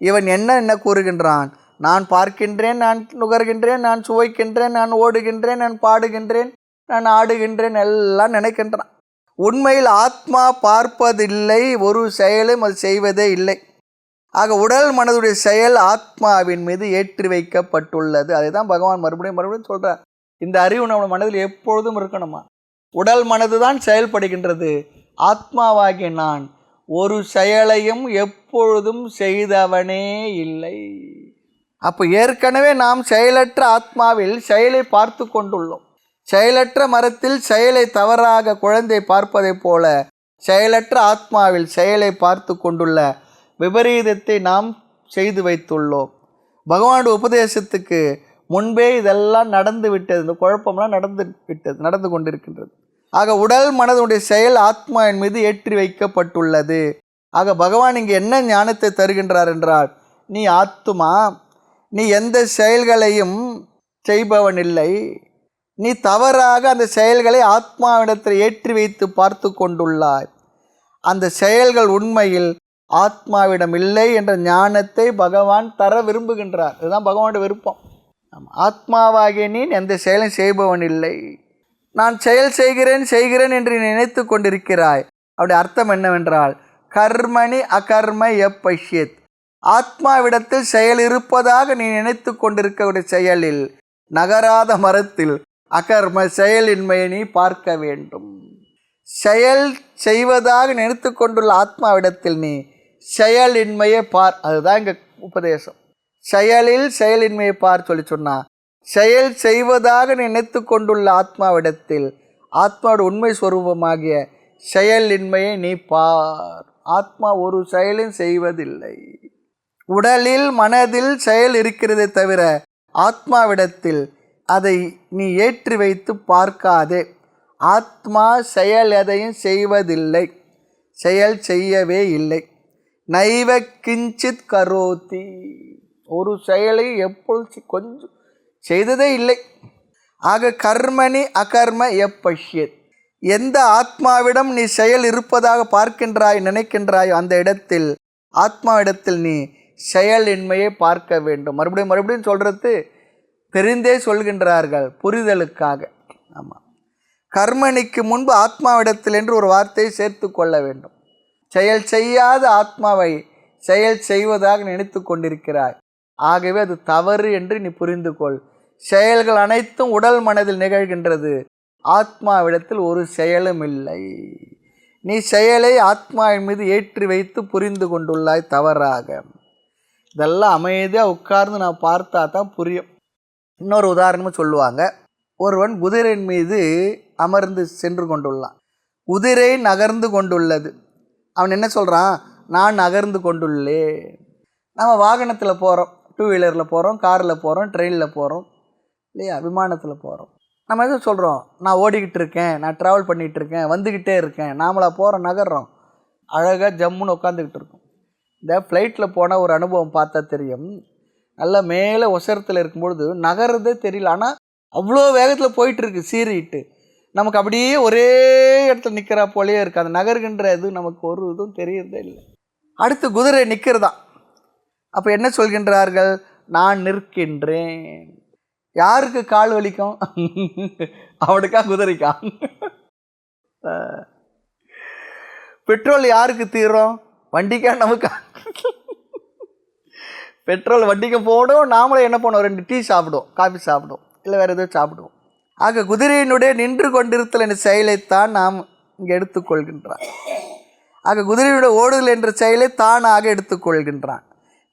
இவன் என்ன கூறுகின்றான்? நான் பார்க்கின்றேன், நான் நுகர்கின்றேன், நான் சுவைக்கின்றேன், நான் ஓடுகின்றேன், நான் பாடுகின்றேன், நான் ஆடுகின்றேன், எல்லாம் நினைக்கின்றான். உண்மையில் ஆத்மா பார்ப்பதில்லை, ஒரு செயலும் அது செய்வதே இல்லை. ஆக உடல் மனதுடைய செயல் ஆத்மாவின் மீது ஏற்றி வைக்கப்பட்டுள்ளது. அதை தான் பகவான் மறுபடியும் சொல்கிறார். இந்த அறிவு நம்ம மனதில் எப்பொழுதும் இருக்கணுமா? உடல் மனது தான் செயல்படுகின்றது. ஆத்மாவாகிய நான் ஒரு செயலையும் எப்பொழுதும் செய்தவனே இல்லை. அப்போ ஏற்கனவே நாம் செயலற்ற ஆத்மாவில் செயலை பார்த்து கொண்டுள்ளோம். செயலற்ற மரத்தில் செயலை தவறாக குழந்தை பார்ப்பதைப் போல செயலற்ற ஆத்மாவில் செயலை பார்த்து கொண்டுள்ள விபரீதத்தை நாம் செய்து வைத்துள்ளோம். பகவானுடைய உபதேசத்துக்கு முன்பே இதெல்லாம் நடந்து விட்டது. இந்த குழப்பம்லாம் நடந்து கொண்டிருக்கின்றது. ஆக உடல் மனதுடைய செயல் ஆத்மாவின் மீது ஏற்றி வைக்கப்பட்டுள்ளது. ஆக பகவான் இங்கே என்ன ஞானத்தை தருகின்றார் என்றால், நீ ஆத்மா, நீ எந்த செயல்களையும் செய்பவன் இல்லை. நீ தவறாக அந்த செயல்களை ஆத்மாவிடத்தில் ஏற்றி வைத்து பார்த்து கொண்டுள்ளாய். அந்த செயல்கள் உண்மையில் ஆத்மாவிடம் இல்லை என்ற ஞானத்தை பகவான் தர விரும்புகின்றார். இதுதான் பகவானுடைய விருப்பம். ஆத்மாவாகிய நீ எந்த செயலும் செய்பவன் இல்லை. நான் செயல் செய்கிறேன் என்று நினைத்து கொண்டிருக்கிறாய். அப்படி அர்த்தம் என்னவென்றால், கர்மணி அகர்ம எப்பஷ்யத். ஆத்மாவிடத்தில் செயல் இருப்பதாக நீ நினைத்து கொண்டிருக்கக்கூடிய செயலில், நகராத மரத்தில் அகர்ம செயலின்மையை நீ பார்க்க வேண்டும். செயல் செய்வதாக நினைத்து கொண்டுள்ள ஆத்மாவிடத்தில் நீ செயலின்மையை பார். அதுதான் இங்கே உபதேசம். செயலில் செயலின்மையை பார் சொல்லி சொன்னா, செயல் செய்வதாக நினைத்து கொண்டுள்ள ஆத்மாவிடத்தில் ஆத்மாவோட உண்மை ஸ்வரூபமாகிய செயலின்மையை நீ பார். ஆத்மா ஒரு செயலும் செய்வதில்லை. உடலில் மனதில் செயல் இருக்கிறதே தவிர ஆத்மாவிடத்தில் அதை நீ ஏற்றி வைத்து பார்க்காதே. ஆத்மா செயல் எதையும் செய்வதில்லை, செயல் செய்யவே இல்லை. நைவ கிஞ்சித் கரோதி. ஒரு செயலை எப்பொழுது கொஞ்சம் செய்ததே இல்லை. ஆக கர்மணி அகர்ம எப்பஷ்யத். எந்த ஆத்மாவிடம் நீ செயல் இருப்பதாக பார்க்கின்றாய், நினைக்கின்றாயோ அந்த இடத்தில், ஆத்மாவிடத்தில் நீ செயலின்மையை பார்க்க வேண்டும். மறுபடியும் சொல்கிறது தெரிந்தே சொல்கின்றார்கள், புரிதலுக்காக. ஆமாம், கர்மணிக்கு முன்பு ஆத்மாவிடத்தில் என்று ஒரு வார்த்தையை சேர்த்து கொள்ள வேண்டும். செயல் செய்யாத ஆத்மாவை செயல் செய்வதாக நினைத்து கொண்டிருக்கிறாய். ஆகவே அது தவறு என்று நீ புரிந்து கொள். செயல்கள் அனைத்தும் உடல் மனதில் நிகழ்கின்றது. ஆத்மாவிடத்தில் ஒரு செயலும் இல்லை. நீ செயலை ஆத்மாவின் மீது ஏற்றி வைத்து புரிந்து கொண்டுள்ளாய் தவறாக. இதெல்லாம் அமைதியாக உட்கார்ந்து நான் பார்த்தா தான் புரியும். இன்னொரு உதாரணமும் சொல்லுவாங்க. ஒருவன் குதிரையின் மீது அமர்ந்து சென்று கொண்டுள்ளான். குதிரை நகர்ந்து கொண்டுள்ளது. அவன் என்ன சொல்கிறான்? நான் நகர்ந்து கொண்டுள்ளேன். நம்ம வாகனத்தில் போகிறோம், 2 வீலரில் போகிறோம், காரில் போகிறோம், ட்ரெயினில் போகிறோம், இல்லையா, விமானத்தில் போகிறோம். நம்ம எதுவும் சொல்கிறோம், நான் ஓடிக்கிட்டு இருக்கேன், நான் ட்ராவல் பண்ணிகிட்டு இருக்கேன், வந்துக்கிட்டே இருக்கேன், நாமளாக போகிற நகர்றோம், அழகாக ஜம்முன்னு உட்காந்துக்கிட்டு இருக்கோம். இந்த ஃப்ளைட்டில் போன ஒரு அனுபவம் பார்த்தா தெரியும். நல்லா மேலே உசரத்தில் இருக்கும்பொழுது நகர்றதே தெரியல, ஆனால் அவ்வளோ வேகத்தில் போயிட்டுருக்கு சீறிட்டு. நமக்கு அப்படியே ஒரே இடத்துல நிற்கிறா போலேயே இருக்குது. அந்த நகர்கின்ற இது நமக்கு ஒரு இதுவும் தெரியறதே இல்லை. அடுத்து குதிரை நிற்கிறதான். அப்போ என்ன சொல்கின்றார்கள்? நான் நிற்கின்றேன். யாருக்கு கால் வலிக்கும்? அவனுக்கா குதிரைக்கா? பெட்ரோல் யாருக்கு தீரும்? வண்டிக்கா நமக்கா? பெட்ரோல் வண்டிக்கு போடும், நாமளும் என்ன பண்ணுவோம், 2 டீ சாப்பிடுவோம், காஃபி சாப்பிடுவோம், இல்லை வேறு எதுவும் சாப்பிடுவோம். ஆக குதிரையினுடைய நின்று கொண்டிருத்தல் என்ற செயலைத்தான் நாம் இங்கே எடுத்துக்கொள்கின்றான். ஆக குதிரையுடைய ஓடுதல் என்ற செயலை தானாக எடுத்துக்கொள்கின்றான்.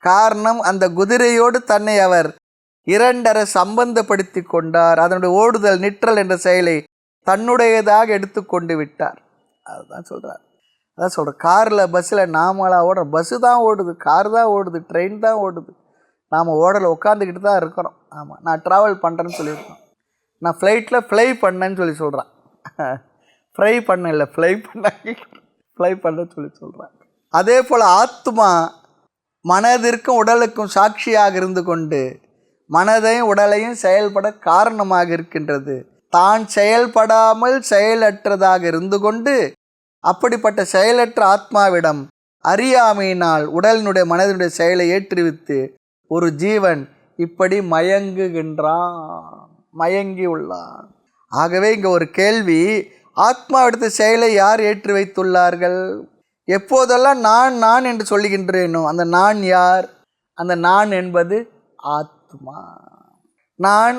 காரணம், அந்த குதிரையோடு தன்னை அவர் 2 சம்பந்தப்படுத்தி கொண்டார். அதனுடைய ஓடுதல் நிற்றல் என்ற செயலை தன்னுடையதாக எடுத்துக்கொண்டு விட்டார். அதுதான் சொல்கிறார். அதான் சொல்கிறேன், காரில் பஸ்ஸில் நாமளாக ஓடுறோம். பஸ்ஸு தான் ஓடுது, கார் தான் ஓடுது, ட்ரெயின் தான் ஓடுது, நாம் ஓடலை, உட்காந்துக்கிட்டு தான் இருக்கிறோம். ஆமாம், நான் ட்ராவல் பண்ணுறேன்னு சொல்லியிருக்கோம். நான் ஃப்ளைட்டில் ஃப்ளை பண்ணேன்னு சொல்கிறான். ஃப்ரை பண்ண இல்லை, ஃப்ளை பண்ணேன்னு சொல்கிறான். அதே போல் ஆத்மா மனதிற்கும் உடலுக்கும் சாட்சியாக இருந்து கொண்டு மனதையும் உடலையும் செயல்பட காரணமாக இருக்கின்றது. தான் செயல்படாமல் செயலற்றதாக இருந்து கொண்டு அப்படிப்பட்ட செயலற்ற ஆத்மாவிடம் அறியாமையினால் உடலினுடைய மனதினுடைய செயலை ஏற்றுவித்து ஒரு ஜீவன் இப்படி மயங்கி உள்ளான். ஆகவே இங்கே ஒரு கேள்வி, ஆத்மாவிடத்து செயலை யார் ஏற்றி வைத்துள்ளார்கள்? எப்போதெல்லாம் நான் என்று சொல்லுகின்றேனோ அந்த நான் யார்? அந்த நான் என்பது ஆத்மா. நான்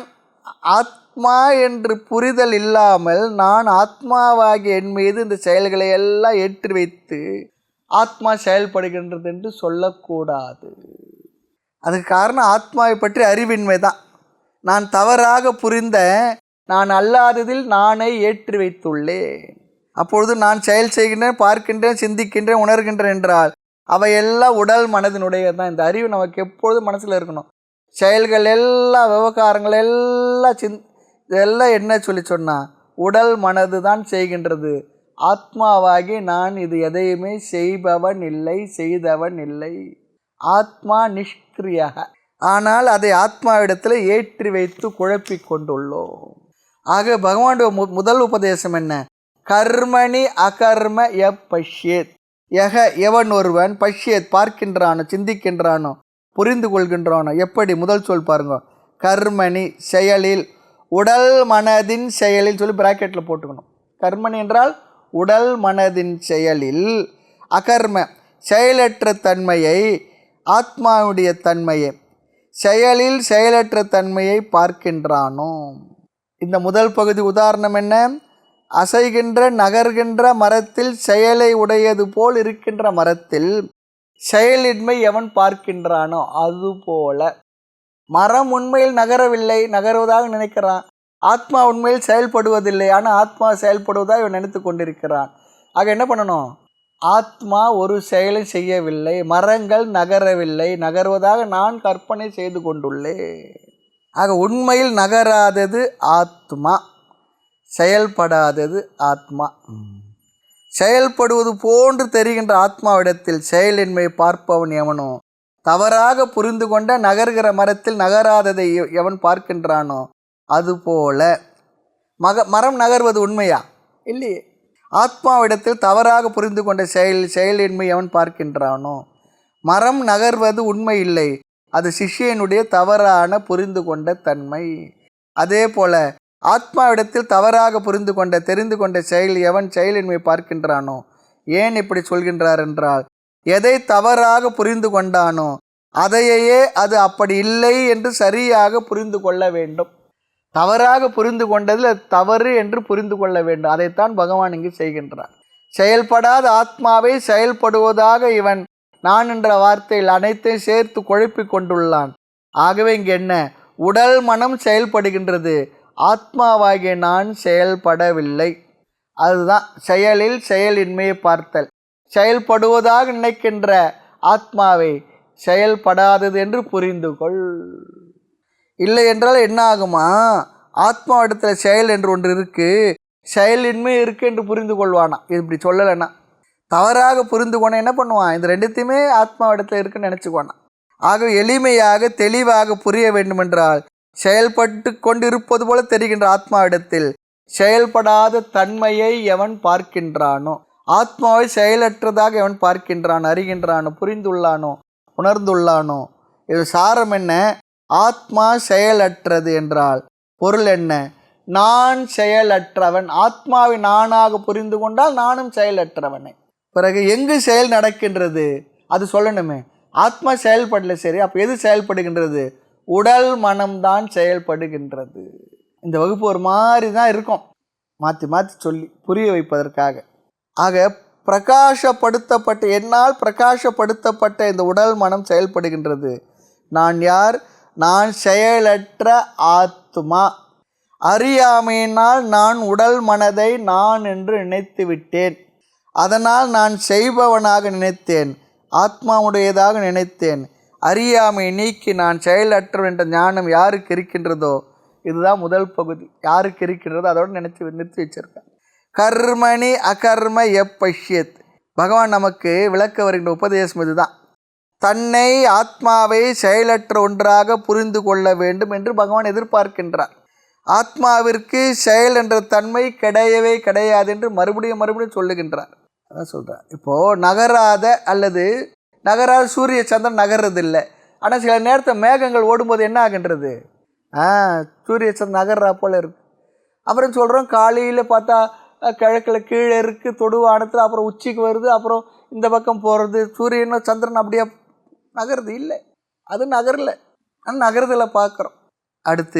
ஆத்மா என்று புரிதல் இல்லாமல் நான் ஆத்மாவாகிய என் மீது இந்த செயல்களை எல்லாம் ஏற்றி வைத்து ஆத்மா செயல்படுகின்றது என்று சொல்லக்கூடாது. அதுக்கு காரணம் ஆத்மாவை பற்றி அறிவின்மை தான். நான் தவறாக புரிந்த நான் அல்லாததில் நானை ஏற்றி வைத்துள்ளேன். அப்பொழுது நான் செயல் செய்கின்றேன், பார்க்கின்றேன், சிந்திக்கின்றேன், உணர்கின்றேன் என்றால் அவையெல்லாம் உடல் மனதினுடைய தான். இந்த அறிவு நமக்கு எப்பொழுதும் மனசில் இருக்கணும். செயல்கள் எல்லாம், விவகாரங்கள் எல்லாம் இதெல்லாம் என்ன சொன்னால் உடல் மனது தான் செய்கின்றது. ஆத்மாவாகி நான் இது எதையுமே செய்பவன் இல்லை, செய்தவன் இல்லை. ஆத்மா நிஷ்கிரியாக. ஆனால் அதை ஆத்மாவிடத்தில் ஏற்றி வைத்து குழப்பி கொண்டுள்ளோம். ஆக பகவானுடைய முதல் உபதேசம் என்ன? கர்மணி அகர்ம பஷ்யேத். எவன் ஒருவன் பஷ்யேத் பார்க்கின்றானோ, சிந்திக்கின்றானோ, புரிந்து கொள்கின்றானோ. எப்படி? முதல் சொல் பாருங்க, கர்மணி செயலில், உடல் மனதின் செயலில் சொல்லி பிராக்கெட்டில் போட்டுக்கணும். கர்மணி என்றால் உடல் மனதின் செயலில், அகர்ம செயலற்ற தன்மையை, ஆத்மாவுடைய தன்மையை, செயலில் செயலற்ற தன்மையை பார்க்கின்றானோ. இந்த முதல் பகுதி உதாரணம் என்ன? அசைகின்ற நகர்கின்ற மரத்தில் செயலை உடையது போல் இருக்கின்ற மரத்தில் செயலின்மை எவன் பார்க்கின்றானோ அதுபோல. மரம் உண்மையில் நகரவில்லை, நகருவதாக நினைக்கிறான். ஆத்மா உண்மையில் செயல்படுவதில்லை, ஆனால் ஆத்மா செயல்படுவதாக இவன் நினைத்து கொண்டிருக்கிறான். ஆக என்ன பண்ணணும்? ஆத்மா ஒரு செயலை செய்யவில்லை, மரங்கள் நகரவில்லை, நகர்வதாக நான் கற்பனை செய்து கொண்டுள்ளேன். ஆக உண்மையில் நகராதது ஆத்மா, செயல்படாதது ஆத்மா. செயல்படுவது போன்று தெரிகின்ற ஆத்மாவிடத்தில் செயலின்மை பார்ப்பவன் எவனோ, தவறாக புரிந்து கொண்ட நகர்கிற மரத்தில் நகராததை எவன் பார்க்கின்றானோ அதுபோல. மரம் நகர்வது உண்மையா? இல்லையே. ஆத்மாவிடத்தில் தவறாக புரிந்து கொண்ட செயலின்மை எவன் பார்க்கின்றானோ. மரம் நகர்வது உண்மை இல்லை, அது சிஷ்யனுடைய தவறான புரிந்து கொண்ட தன்மை. அதே போல ஆத்மாவிடத்தில் தவறாக புரிந்து கொண்ட தெரிந்து கொண்ட செயல் எவன் செயலின்மை பார்க்கின்றானோ. ஏன் இப்படி சொல்கின்றார் என்றால், எதை தவறாக புரிந்து கொண்டானோ அதையே அது அப்படி இல்லை என்று சரியாக புரிந்து கொள்ள வேண்டும். தவறாக புரிந்து கொண்டதில் அது தவறு என்று புரிந்து கொள்ள வேண்டும். அதைத்தான் பகவான் இங்கு செய்கின்றார். செயல்படாத ஆத்மாவை செயல்படுவதாக இவன் நான் என்ற வார்த்தையில் அனைத்தையும் சேர்த்து குழப்பி கொண்டுள்ளான். ஆகவே இங்கு என்ன? உடல் மனம் செயல்படுகின்றது, ஆத்மாவாகிய நான் செயல்படவில்லை. அதுதான் செயலில் செயலின்மையை பார்த்தல். செயல்படுவதாக நினைக்கின்ற ஆத்மாவை செயல்படாதது என்று புரிந்து கொள். இல்லை என்றால் என்ன ஆகுமா? ஆத்மாவிடத்தில் செயல் என்று ஒன்று இருக்குது, செயலின்மை இருக்குது என்று புரிந்து கொள்வானா. இது இப்படி சொல்லலைன்னா தவறாக புரிந்து கொண்டா என்ன பண்ணுவான், இந்த ரெண்டுத்தையுமே ஆத்மாவிடத்தில் இருக்குன்னு நினச்சிக்குவானா. ஆக எளிமையாக தெளிவாக புரிய வேண்டுமென்றால் செயல்பட்டு கொண்டிருப்பது போல தெரிகின்ற ஆத்மாவிடத்தில் செயல்படாத தன்மையை எவன் பார்க்கின்றானோ, ஆத்மாவை செயலற்றதாக எவன் பார்க்கின்றான், அறிகின்றானோ, புரிந்துள்ளானோ, உணர்ந்துள்ளானோ. இது சாரம் என்ன? ஆத்மா செயலற்றது என்றால் பொருள் என்ன? நான் செயலற்றவன். ஆத்மாவை நானாக புரிந்து கொண்டால் நானும் செயலற்றவனே. பிறகு எங்கு செயல் நடக்கின்றது அது சொல்லணுமே. ஆத்மா செயல்படல, சரி, அப்போ எது செயல்படுகின்றது? உடல் மனம்தான் செயல்படுகின்றது. இந்த வகுப்பு ஒரு மாதிரி தான் இருக்கும், மாற்றி மாற்றி சொல்லி புரிய வைப்பதற்காக. ஆக பிரகாசப்படுத்தப்பட்ட, என்னால் பிரகாசப்படுத்தப்பட்ட இந்த உடல் மனம் செயல்படுகின்றது. நான் யார்? நான் செயலற்ற ஆத்மா. அறியாமையினால் நான் உடல் மனதை நான் என்று நினைத்து விட்டேன். அதனால் நான் செய்பவனாக நினைத்தேன், ஆத்மாவுடையதாக நினைத்தேன். அறியாமை நீக்கி நான் செயலற்றவன் என்ற ஞானம் யாருக்கு இருக்கின்றதோ, இதுதான் முதல் பகுதி. யாருக்கு இருக்கின்றதோ அதோடு நிறுத்தி வச்சிருக்கேன். கர்மணி அகர்ம எப்பஷ்யத். பகவான் நமக்கு விளக்க வருகின்ற உபதேசம் இதுதான். தன்னை ஆத்மாவை செயலற்ற ஒன்றாக புரிந்து கொள்ள வேண்டும் என்று பகவான் எதிர்பார்க்கின்றார். ஆத்மாவிற்கு செயல் என்ற தன்மை கிடையவே கிடையாது என்று மறுபடியும் சொல்லுகின்றார். அதான் சொல்கிறார். இப்போது நகராத அல்லது நகராத சூரிய சந்திரன் நகர்றதில்லை. ஆனால் சில நேரத்தில் மேகங்கள் ஓடும்போது என்ன ஆகின்றது? சூரிய சந்திரன் நகர்றா போல் இருக்குது. அப்புறம் சொல்கிறோம், காலையில் பார்த்தா கிழக்கில் கீழே இருக்குது தொடுவானத்தில், அப்புறம் உச்சிக்கு வருது, அப்புறம் இந்த பக்கம் போகிறது. சூரியன் சந்திரன் அப்படியே நகருது இல்லை, அது நகரலை, ஆனால் நகரத்தில் பார்க்குறோம். அடுத்து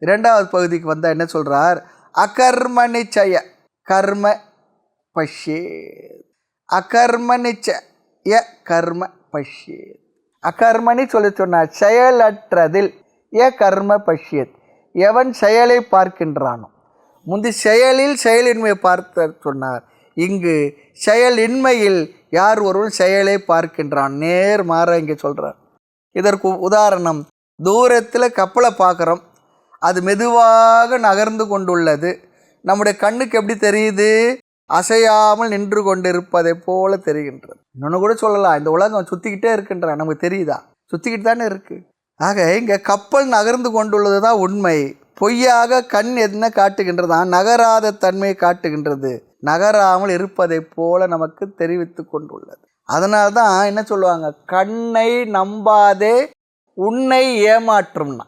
இரண்டாவது பகுதிக்கு வந்தால் என்ன சொல்கிறார்? அகர்ம நிச்சய கர்ம பஷ்யே. அகர்ம நிச்சய கர்ம பஷ்யே. அகர்மனி சொன்னார் செயலற்றதில். கர்ம பஷ்யத். எவன் செயலை பார்க்கின்றானோ, முந்தி செயலில் செயலின்மையை பார்த்த சொன்னார். இங்கு செயலின்மையில் யார் ஒருவன் செயலை பார்க்கின்றான், நேர் மாற இங்கே சொல்கிறார். இதற்கு உதாரணம், தூரத்தில் கப்பலை பார்க்குறோம், அது மெதுவாக நகர்ந்து கொண்டுள்ளது. நம்முடைய கண்ணுக்கு எப்படி தெரியுது? அசையாமல் நின்று கொண்டிருப்பதை போல தெரிகின்றது. இன்னொன்று கூட சொல்லலாம், இந்த உலகம் சுற்றிக்கிட்டே இருக்கின்றான், நமக்கு தெரியுதா? சுற்றிக்கிட்டு தானே இருக்குது. ஆக இங்கே கப்பல் நகர்ந்து கொண்டுள்ளது தான் உண்மை. பொய்யாக கண் என்ன காட்டுகின்றதா? நகராத தன்மையை காட்டுகின்றது. நகராமல் இருப்பதை போல நமக்கு தெரிவித்து கொண்டுள்ளது. அதனால தான் என்ன சொல்லுவாங்க, கண்ணை நம்பாதே உன்னை ஏமாற்றும்னா.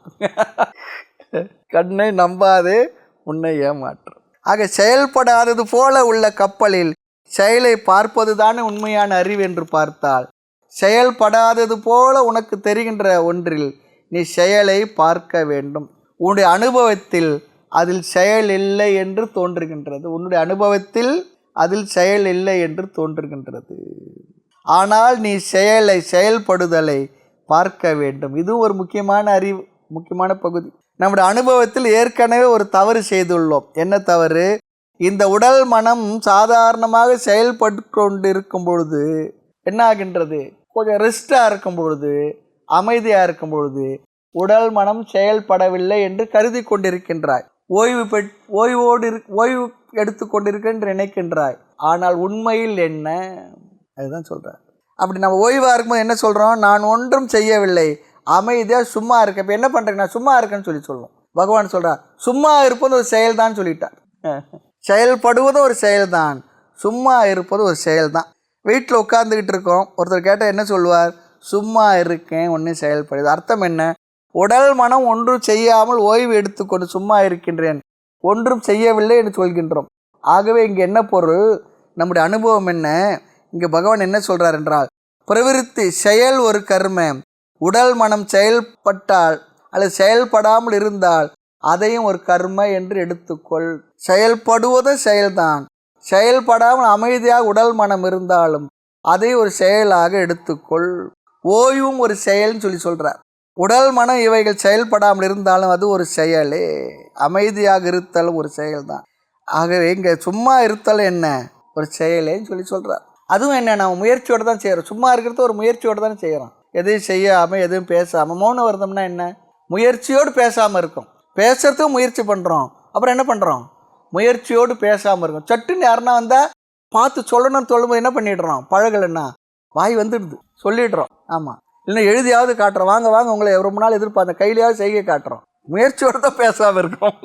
கண்ணை நம்பாதே உன்னை ஏமாற்றும். ஆக செயல்படாதது போல உள்ள கப்பலில் செயலை பார்ப்பது தானே உண்மையான அறிவு என்று பார்த்தால், செயல்படாதது போல உனக்கு தெரிகின்ற ஒன்றில் நீ செயலை பார்க்க வேண்டும். உன்னுடைய அனுபவத்தில் அதில் செயல் இல்லை என்று தோன்றுகின்றது. உன்னுடைய அனுபவத்தில் அதில் செயல் இல்லை என்று தோன்றுகின்றது. ஆனால் நீ செயல்படுதலை பார்க்க வேண்டும். இது ஒரு முக்கியமான அறிவு, முக்கியமான பகுதி. நம்முடைய அனுபவத்தில் ஏற்கனவே ஒரு தவறு செய்துள்ளோம். என்ன தவறு? இந்த உடல் மனம் சாதாரணமாக செயல்பட்டு கொண்டிருக்கும் பொழுது என்ன ஆகின்றது? கொஞ்சம் ரெஸ்டாக இருக்கும் பொழுது, அமைதியாக இருக்கும் பொழுது உடல் மனம் செயல்படவில்லை என்று கருதி கொண்டிருக்கின்றாய். ஓய்வு எடுத்து கொண்டிருக்க என்று நினைக்கின்றாய். ஆனால் உண்மையில் என்ன? அதுதான் சொல்கிறார். அப்படி நம்ம ஓய்வாக இருக்கும்போது என்ன சொல்கிறோம்? நான் ஒன்றும் செய்யவில்லை, அமைதியாக சும்மா இருக்கேன். இப்போ என்ன பண்ணுறேன்? நான் சும்மா இருக்கேன்னு சொல்லணும். பகவான் சொல்கிறார், சும்மா இருப்பது ஒரு செயல் தான் சொல்லிட்டார். செயல்படுவதும் ஒரு செயல்தான், சும்மா இருப்பது ஒரு செயல்தான். வீட்டில் உட்காந்துக்கிட்டு இருக்கோம், ஒருத்தர் கேட்டால் என்ன சொல்லுவார்? சும்மா இருக்கேன், ஒன்றும் செயல்படுது. அர்த்தம் என்ன? உடல் மனம் ஒன்றும் செய்யாமல் ஓய்வு எடுத்துக்கொண்டு சும்மா இருக்கின்றேன், ஒன்றும் செய்யவில்லை என்று சொல்கின்றோம். ஆகவே இங்கே என்ன பொருள்? நம்முடைய அனுபவம் என்ன? இங்கே பகவான் என்ன சொல்கிறார் என்றால், பிரவிருத்தி செயல் ஒரு கர்ம. உடல் மனம் செயல்பட்டால் அல்லது செயல்படாமல் இருந்தால் அதையும் ஒரு கர்ம என்று எடுத்துக்கொள். செயல்படுவதும் செயல்தான். செயல்படாமல் அமைதியாக உடல் மனம் இருந்தாலும் அதை ஒரு செயலாக எடுத்துக்கொள். ஓய்வும் ஒரு செயல்னு சொல்கிறார். உடல் மனம் இவைகள் செயல்படாமல் இருந்தாலும் அது ஒரு செயலே. அமைதியாக இருத்தலும் ஒரு செயல்தான். ஆகவே இங்கே சும்மா இருத்தல் என்ன? ஒரு செயலேன்னு சொல்கிறார். அதுவும் என்ன? நம்ம முயற்சியோடு தான் செய்கிறோம். சும்மா இருக்கிறது ஒரு முயற்சியோடு தானே செய்கிறோம். எதையும் செய்யாமல் எதுவும் பேசாமல் மௌன விரதம்னா என்ன? முயற்சியோடு பேசாமல் இருக்கும். பேசுறதுக்கும் முயற்சி பண்ணுறோம், அப்புறம் என்ன பண்ணுறோம், முயற்சியோடு பேசாமல் இருக்கும். சட்டுன்னு யாருன்னா வந்தால் பார்த்து சொல்லணும்னு சொல்லும்போது என்ன பண்ணிடுறோம், பழகலைன்னா வாய் வந்துடுது, சொல்லிடுறோம். ஆமாம், இல்லைன்னா எழுதியாவது காட்டுறோம், வாங்க வாங்க உங்களை ரொம்ப நாள் எதிர்பார்த்தேன், கையிலையாவது செய்கை காட்டுறோம், முயற்சியோடு தான் பேசாமல் இருக்கோம்.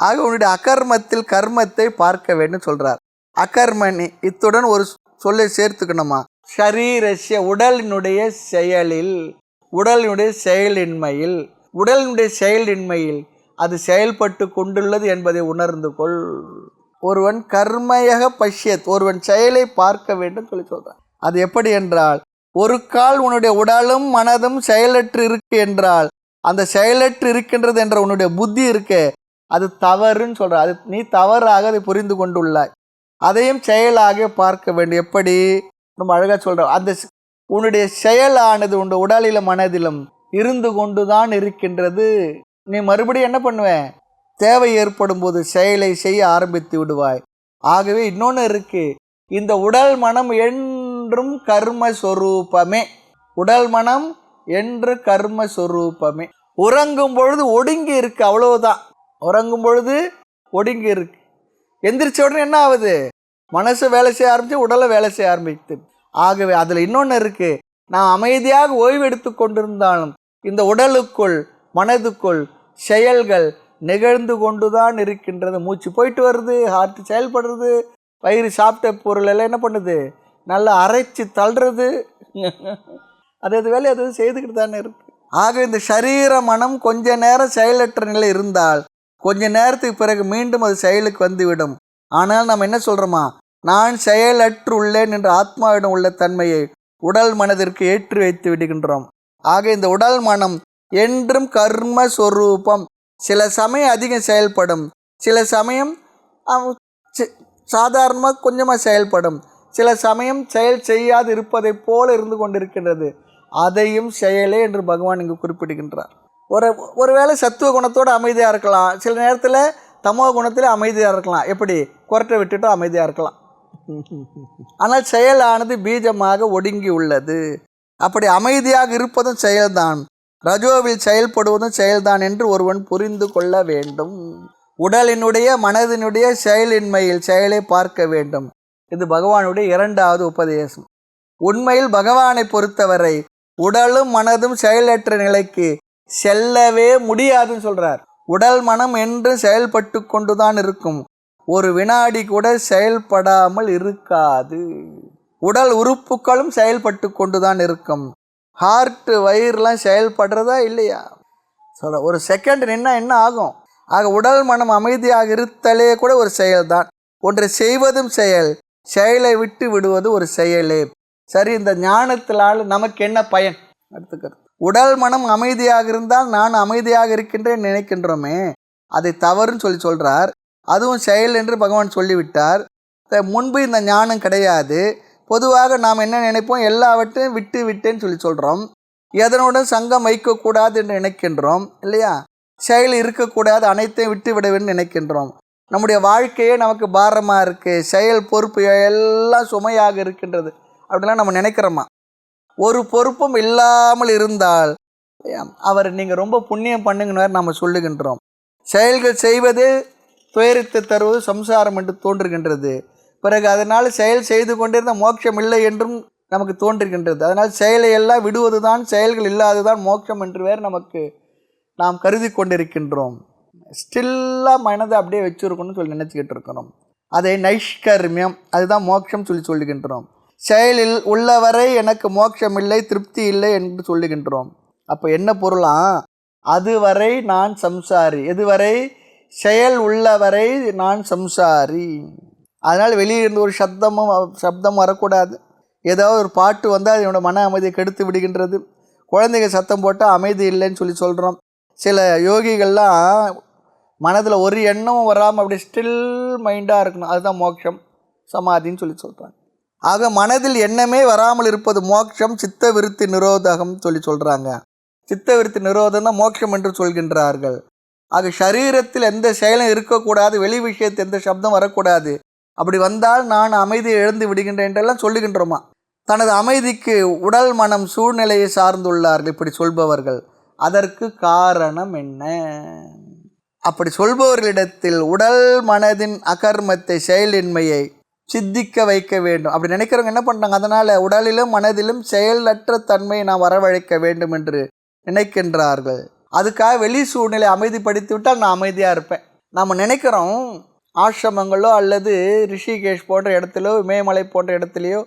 ஆக உன்னுடைய அகர்மத்தில் கர்மத்தை பார்க்க வேண்டும் சொல்கிறார். அகர்மணி இத்துடன் ஒரு சொல்லை சேர்த்துக்கணுமா, ஷரீரஸ்ய உடலினுடைய செயலில், உடலினுடைய செயலின்மையில், உடலினுடைய செயலின்மையில் அது செயல்பட்டு கொண்டுள்ளது என்பதை உணர்ந்து கொள். ஒருவன் கர்மயக பஷ்யத், ஒருவன் செயலை பார்க்க வேண்டும் சொல்லி சொல்கிறான். அது எப்படி என்றால், ஒரு கால் உன்னுடைய உடலும் மனதும் செயலற்று இருக்கு என்றால் அந்த செயலற்று இருக்கின்றது என்ற உன்னுடைய புத்தி இருக்கே அது தவறுன்னு சொல்கிற. அது நீ தவறாக அதை புரிந்து கொண்டுள்ளாய், அதையும் செயலாக பார்க்க வேண்டும். எப்படி, ரொம்ப அழகாக சொல்கிற, அந்த உன்னுடைய செயலானது உன்னுடைய உடலிலும் மனதிலும் இருந்து கொண்டு தான் இருக்கின்றது. நீ மறுபடியும் என்ன பண்ணுவேன், தேவை ஏற்படும் போது செயலை செய்ய ஆரம்பித்து விடுவாய். ஆகவே இன்னொன்று இருக்கு, இந்த உடல் மனம் என்றும் கர்மஸ்வரூபமே, உடல் மனம் என்று கர்மஸ்வரூபமே. உறங்கும் பொழுது ஒடுங்கி இருக்கு, அவ்வளவுதான். உறங்கும் பொழுது ஒடுங்கி இருக்கு, எந்திரிச்ச உடனே என்ன ஆகுது, மனசு வேலை செய்ய ஆரம்பிச்சு, உடலை வேலை செய்ய ஆரம்பித்து. ஆகவே அதில் இன்னொன்று இருக்கு, நான் அமைதியாக ஓய்வு எடுத்து கொண்டிருந்தாலும் இந்த உடலுக்குள் மனதுக்குள் செயல்கள் நிகழ்ந்து கொண்டுதான் இருக்கின்றது. மூச்சு போயிட்டு வருது, ஹார்ட் செயல்படுறது, வயிறு சாப்பிட்ட பொருள் எல்லாம் என்ன பண்ணுது, நல்லா அரைச்சி தள்ளுறது, அது வேலை அது செய்துக்கிட்டு தானே இருக்கு. ஆக இந்த சரீர மனம் கொஞ்ச நேரம் செயலற்ற நிலை இருந்தால் கொஞ்ச நேரத்துக்கு பிறகு மீண்டும் அது செயலுக்கு வந்துவிடும். ஆனால் நம்ம என்ன சொல்கிறோமா, நான் செயலற்று உள்ளேன் என்ற ஆத்மாவிடம் உள்ள தன்மையை உடல் மனதிற்கு ஏற்றி வைத்து விடுகின்றோம். ஆக இந்த உடல் மனம் என்றும் கர்மஸ்வரூபம். சில சமயம் அதிகம் செயல்படும், சில சமயம் சாதாரணமாக கொஞ்சமாக செயல்படும், சில சமயம் செயல் செய்யாது இருப்பதைப் போல இருந்து கொண்டிருக்கின்றது. அதையும் செயலே என்று பகவான் இங்கு குறிப்பிடுகின்றார். ஒருவேளை சத்துவ குணத்தோடு அமைதியாக இருக்கலாம், சில நேரத்தில் தமோ குணத்தில் அமைதியாக இருக்கலாம். எப்படி, குரட்டை விட்டுட்டு அமைதியாக இருக்கலாம். ஆனால் செயலானது பீஜமாக ஒடுங்கி உள்ளது. அப்படி அமைதியாக இருப்பதும் செயல்தான், ரஜோவில் செயல்படுவதும் செயல்தான் என்று ஒருவன் புரிந்து கொள்ள வேண்டும். உடலினுடைய மனதினுடைய செயலின்மையில் செயலை பார்க்க வேண்டும். இது பகவானுடைய இரண்டாவது உபதேசம். உண்மையில் பகவானை பொறுத்தவரை உடலும் மனதும் செயலற்ற நிலைக்கு செல்லவே முடியாதுன்னு சொல்றார். உடல் மனம் என்று செயல்பட்டு கொண்டுதான் இருக்கும், ஒரு வினாடி கூட செயல்படாமல் இருக்காது. உடல் உறுப்புகளும் செயல்பட்டு கொண்டுதான் இருக்கும். ஹார்ட் வயிறுலாம் செயல்படுறதா இல்லையா சொல்ற, ஒரு செகண்ட் நின்னா என்ன ஆகும். ஆக உடல் மனம் அமைதியாக இருத்தலே கூட ஒரு செயல்தான். ஒன்றை செய்வதும் செயல், செயலை விட்டு விடுவது ஒரு செயலே. சரி, இந்த ஞானத்தினால் நமக்கு என்ன பயன் எடுத்துக்கிறது. உடல் மனம் அமைதியாக இருந்தால் நான் அமைதியாக இருக்கின்றேன் நினைக்கின்றோமே, அதை தவறுன்னு சொல்றார். அதுவும் செயல் என்று பகவான் சொல்லிவிட்டார். முன்பு இந்த ஞானம் கிடையாது. பொதுவாக நாம் என்ன நினைப்போம், எல்லாவற்றையும் விட்டு விட்டேன்னு சொல்கிறோம். எதனுடன் சங்கம் வைக்கக்கூடாது என்று நினைக்கின்றோம் இல்லையா. செயல் இருக்கக்கூடாது, அனைத்தையும் விட்டு விட வேண்டும் நினைக்கின்றோம். நம்முடைய வாழ்க்கையே நமக்கு பாரமாக இருக்குது, செயல் பொறுப்பு எல்லாம் சுமையாக இருக்கின்றது அப்படிலாம் நம்ம நினைக்கிறோமா. ஒரு பொறுப்பும் இல்லாமல் இருந்தால் அவர் நீங்கள் ரொம்ப புண்ணியம் பண்ணுங்கன்னு நம்ம சொல்லுகின்றோம். செயல்கள் செய்வதே துயரத்தை தருவது சம்சாரம் என்று தோன்றுகின்றது. பிறகு அதனால் செயல் செய்து கொண்டிருந்த மோட்சம் இல்லை என்றும் நமக்கு தோன்றுகின்றது. அதனால் செயலை எல்லாம் விடுவது தான், செயல்கள் இல்லாததான் மோட்சம் என்று வேறு நமக்கு நாம் கருதி கொண்டிருக்கின்றோம். ஸ்டில்லாக மனதை அப்படியே வச்சுருக்கணும்னு நினச்சிக்கிட்டு இருக்கிறோம். அதை நைஷ்கர்மியம், அதுதான் மோட்சம் சொல்லுகின்றோம். செயலில் உள்ளவரை எனக்கு மோட்சம் இல்லை, திருப்தி இல்லை என்று சொல்லுகின்றோம். அப்போ என்ன பொருளா, அதுவரை நான் சம்சாரி, எதுவரை செயல் உள்ளவரை நான் சம்சாரி. அதனால் வெளியே இருந்து ஒரு சப்தம் வரக்கூடாது. ஏதாவது ஒரு பாட்டு வந்தால் அதனோட மன அமைதியை கெடுத்து விடுகின்றது. குழந்தைங்க சத்தம் போட்டால் அமைதி இல்லைன்னு சொல்கிறோம். சில யோகிகள்லாம் மனதில் ஒரு எண்ணமும் வராமல் அப்படி ஸ்டில் மைண்டாக இருக்கணும், அதுதான் மோட்சம் சமாதின்னு சொல்கிறாங்க. ஆக மனதில் எண்ணமே வராமல் இருப்பது மோட்சம், சித்த விருத்தி நிரோதகம் சொல்கிறாங்க. சித்த விருத்தி நிரோதம் தான் மோட்சம் என்று சொல்கின்றார்கள். ஆக சரீரத்தில் எந்த செயலும் இருக்கக்கூடாது, வெளி விஷயத்தில் எந்த சப்தம் வரக்கூடாது. அப்படி வந்தால் நான் அமைதியை இழந்து விடுகின்றேன் என்றெல்லாம் சொல்லுகின்றோமா. தனது அமைதிக்கு உடல் மனம் சூழ்நிலையை சார்ந்துள்ளார்கள் இப்படி சொல்பவர்கள். அதற்கு காரணம் என்ன? அப்படி சொல்பவர்களிடத்தில் உடல் மனதின் அகர்மத்தை, செயலின்மையை சித்திக்க வைக்க வேண்டும். அப்படி நினைக்கிறவங்க என்ன பண்ணுறாங்க, அதனால் உடலிலும் மனதிலும் செயலற்ற தன்மையை நாம் வரவழைக்க வேண்டும் என்று நினைக்கின்றார்கள். அதுக்காக வெளி சூழ்நிலை அமைதிப்படுத்தி விட்டால் நான் அமைதியாக இருப்பேன். நாம் நினைக்கிறோம் ஆசிரமங்களோ அல்லது ரிஷிகேஷ் போன்ற இடத்துலையோ இமயமலை போன்ற இடத்துலையோ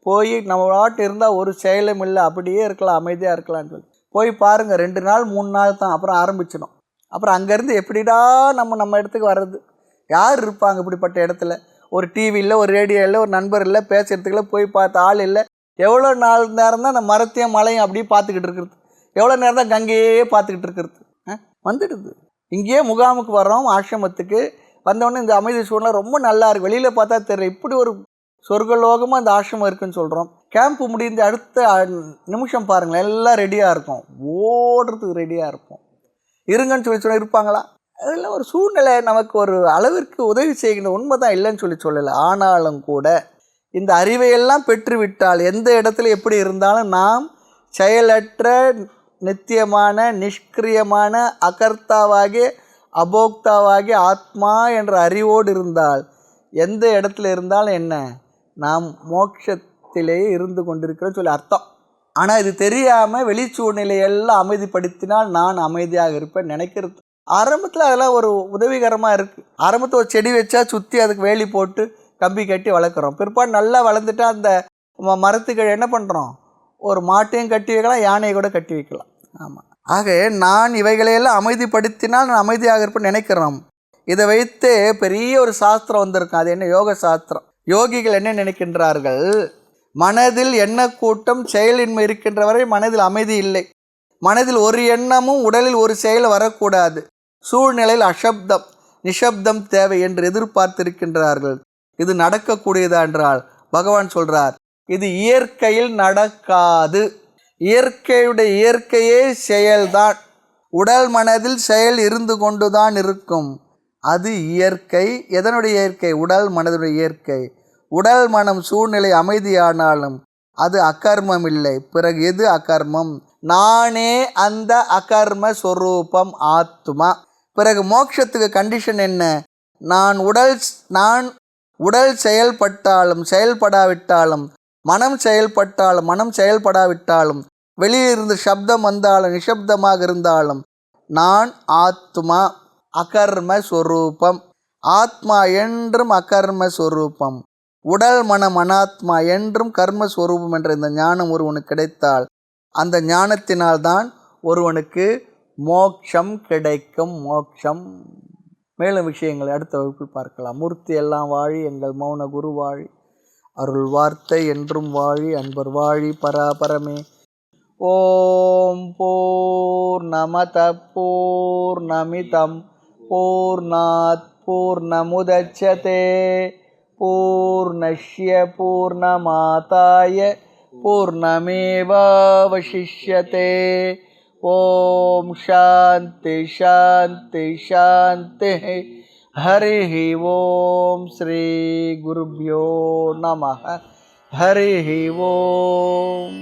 போய் நம்மளாட்டு இருந்தால் ஒரு செயலும் இல்லை, அப்படியே இருக்கலாம், அமைதியாக இருக்கலாம்னு சொல்லி போய் பாருங்கள். 2 நாள் 3 நாள் தான், அப்புறம் ஆரம்பிச்சிடும். அப்புறம் அங்கேருந்து எப்படிடா நம்ம இடத்துக்கு வர்றது? யார் இருப்பாங்க இப்படிப்பட்ட இடத்துல? ஒரு டிவி இல்லை, ஒரு ரேடியோ இல்லை, ஒரு நண்பர் இல்லை, பேசுறதுக்குள்ள போய் பார்த்த ஆள் இல்லை. எவ்வளோ நாள் நேரம் தான் அந்த மரத்தையும் மலையும் அப்படியே பார்த்துக்கிட்டு இருக்கிறது? எவ்வளோ நேரம் தான் கங்கையே பார்த்துக்கிட்டு இருக்கிறது? வந்துடுது. இங்கேயே முகாமுக்கு வர்றோம், ஆசிரமத்துக்கு வந்தவொடனே இந்த அமைதி சூழ்நிலை ரொம்ப நல்லா இருக்குது. வெளியில் பார்த்தா தெரியல, இப்படி ஒரு சொர்க்கலோகமாக அந்த ஆசிரமம் இருக்குதுன்னு சொல்கிறோம். கேம்ப்பு முடிந்த அடுத்த நிமிஷம் பாருங்களேன், எல்லாம் ரெடியாக இருக்கும், ஓடுறதுக்கு ரெடியாக இருப்போம். இருங்கன்னு சொல்லி இருப்பாங்களா? அதெல்லாம் ஒரு சூழ்நிலை நமக்கு ஒரு அளவிற்கு உதவி செய்கின்ற உண்மை தான், இல்லைன்னு சொல்லலை. ஆனாலும் கூட இந்த அறிவையெல்லாம் பெற்றுவிட்டால் எந்த இடத்துல எப்படி இருந்தாலும் நாம் செயலற்ற நித்தியமான நிஷ்கிரியமான அகர்த்தாவாகிய அபோக்தாவாகிய ஆத்மா என்ற அறிவோடு இருந்தால் எந்த இடத்துல இருந்தாலும் என்ன, நாம் மோட்சத்திலேயே இருந்து கொண்டிருக்கிறோன்னு சொல்லி அர்த்தம். ஆனால் இது தெரியாமல் வெளி சூழ்நிலையெல்லாம் அமைதிப்படுத்தினால் நான் அமைதியாக இருப்பேன் நினைக்கிறது. ஆரம்பத்தில் அதெல்லாம் ஒரு உதவிகரமாக இருக்குது. ஆரம்பத்தில் ஒரு செடி வச்சா சுற்றி அதுக்கு வேலி போட்டு கம்பி கட்டி வளர்க்குறோம். பிற்பாடு நல்லா வளர்ந்துட்டா அந்த மரத்துக்கு என்ன பண்ணுறோம், ஒரு மாட்டையும் கட்டி வைக்கலாம், யானையை கூட கட்டி வைக்கலாம். ஆமாம். ஆக நான் இவைகளையெல்லாம் அமைதிப்படுத்தினால் நான் அமைதியாக இருப்பேன்னு நினைக்கிறோம். இதை வைத்து பெரிய ஒரு சாஸ்திரம் வந்திருக்கும். அது என்ன? யோக சாஸ்திரம். யோகிகள் என்ன நினைக்கின்றார்கள், மனதில் எண்ண கூட்டம் செயலின்மை இருக்கின்ற வரை மனதில் அமைதி இல்லை. மனதில் ஒரு எண்ணமும் உடலில் ஒரு செயல் வரக்கூடாது. சூழ்நிலையில் அசப்தம் நிஷப்தம் தேவை என்று எதிர்பார்த்திருக்கின்றார்கள். இது நடக்கக்கூடியதா என்றால் பகவான் சொல்றார், இது இயற்கையில் நடக்காது. இயற்கையுடைய இயற்கையே செயல்தான். உடல் மனதில் செயல் இருந்து கொண்டுதான் இருக்கும். அது இயற்கை. எதனுடைய இயற்கை? உடல் மனதுடைய இயற்கை. உடல் மனம் சூழ்நிலை அமைதியானாலும் அது அகர்மம் இல்லை. பிறகு எது அகர்மம்? நானே அந்த அகர்ம ஸ்வரூபம் ஆத்மா. பிறகு மோட்சத்துக்கு கண்டிஷன் என்ன? நான் உடல் செயல்பட்டாலும் செயல்படாவிட்டாலும், மனம் செயல்பட்டாலும் மனம் செயல்படாவிட்டாலும், வெளியிலிருந்து சப்தம் வந்தாலும் நிஷப்தமாக இருந்தாலும் நான் ஆத்மா, அகர்ம ஸ்வரூபம். ஆத்மா என்றும் அகர்ம ஸ்வரூபம். உடல் மனம் அனாத்மா என்றும் கர்மஸ்வரூபம் என்ற இந்த ஞானம் ஒருவனுக்கு கிடைத்தால் அந்த ஞானத்தினால்தான் ஒருவனுக்கு மோட்சம் கிடைக்கும். மோட்சம். மேலும் விஷயங்களை அடுத்த வகுப்பில் பார்க்கலாம். மூர்த்தி எல்லாம் வாழி, எங்கள் மௌன குரு வாழி, அருள் வார்த்தை என்றும் வாழி, அன்பர் வாழி, பராபரமே. ஓம் பூர்ணமத பூர்ணமிதம் பூர்ணாத் பூர்ணமுதச்யதே பூர்ணஸ்ய பூர்ணமாதாய பூர்ணமேவாவசிஷ்யதே. ஓம் சாந்தி சாந்தி சாந்தி. ஹரி ஓம். ஸ்ரீ குருப்யோ நமः. ஹரி ஓம்.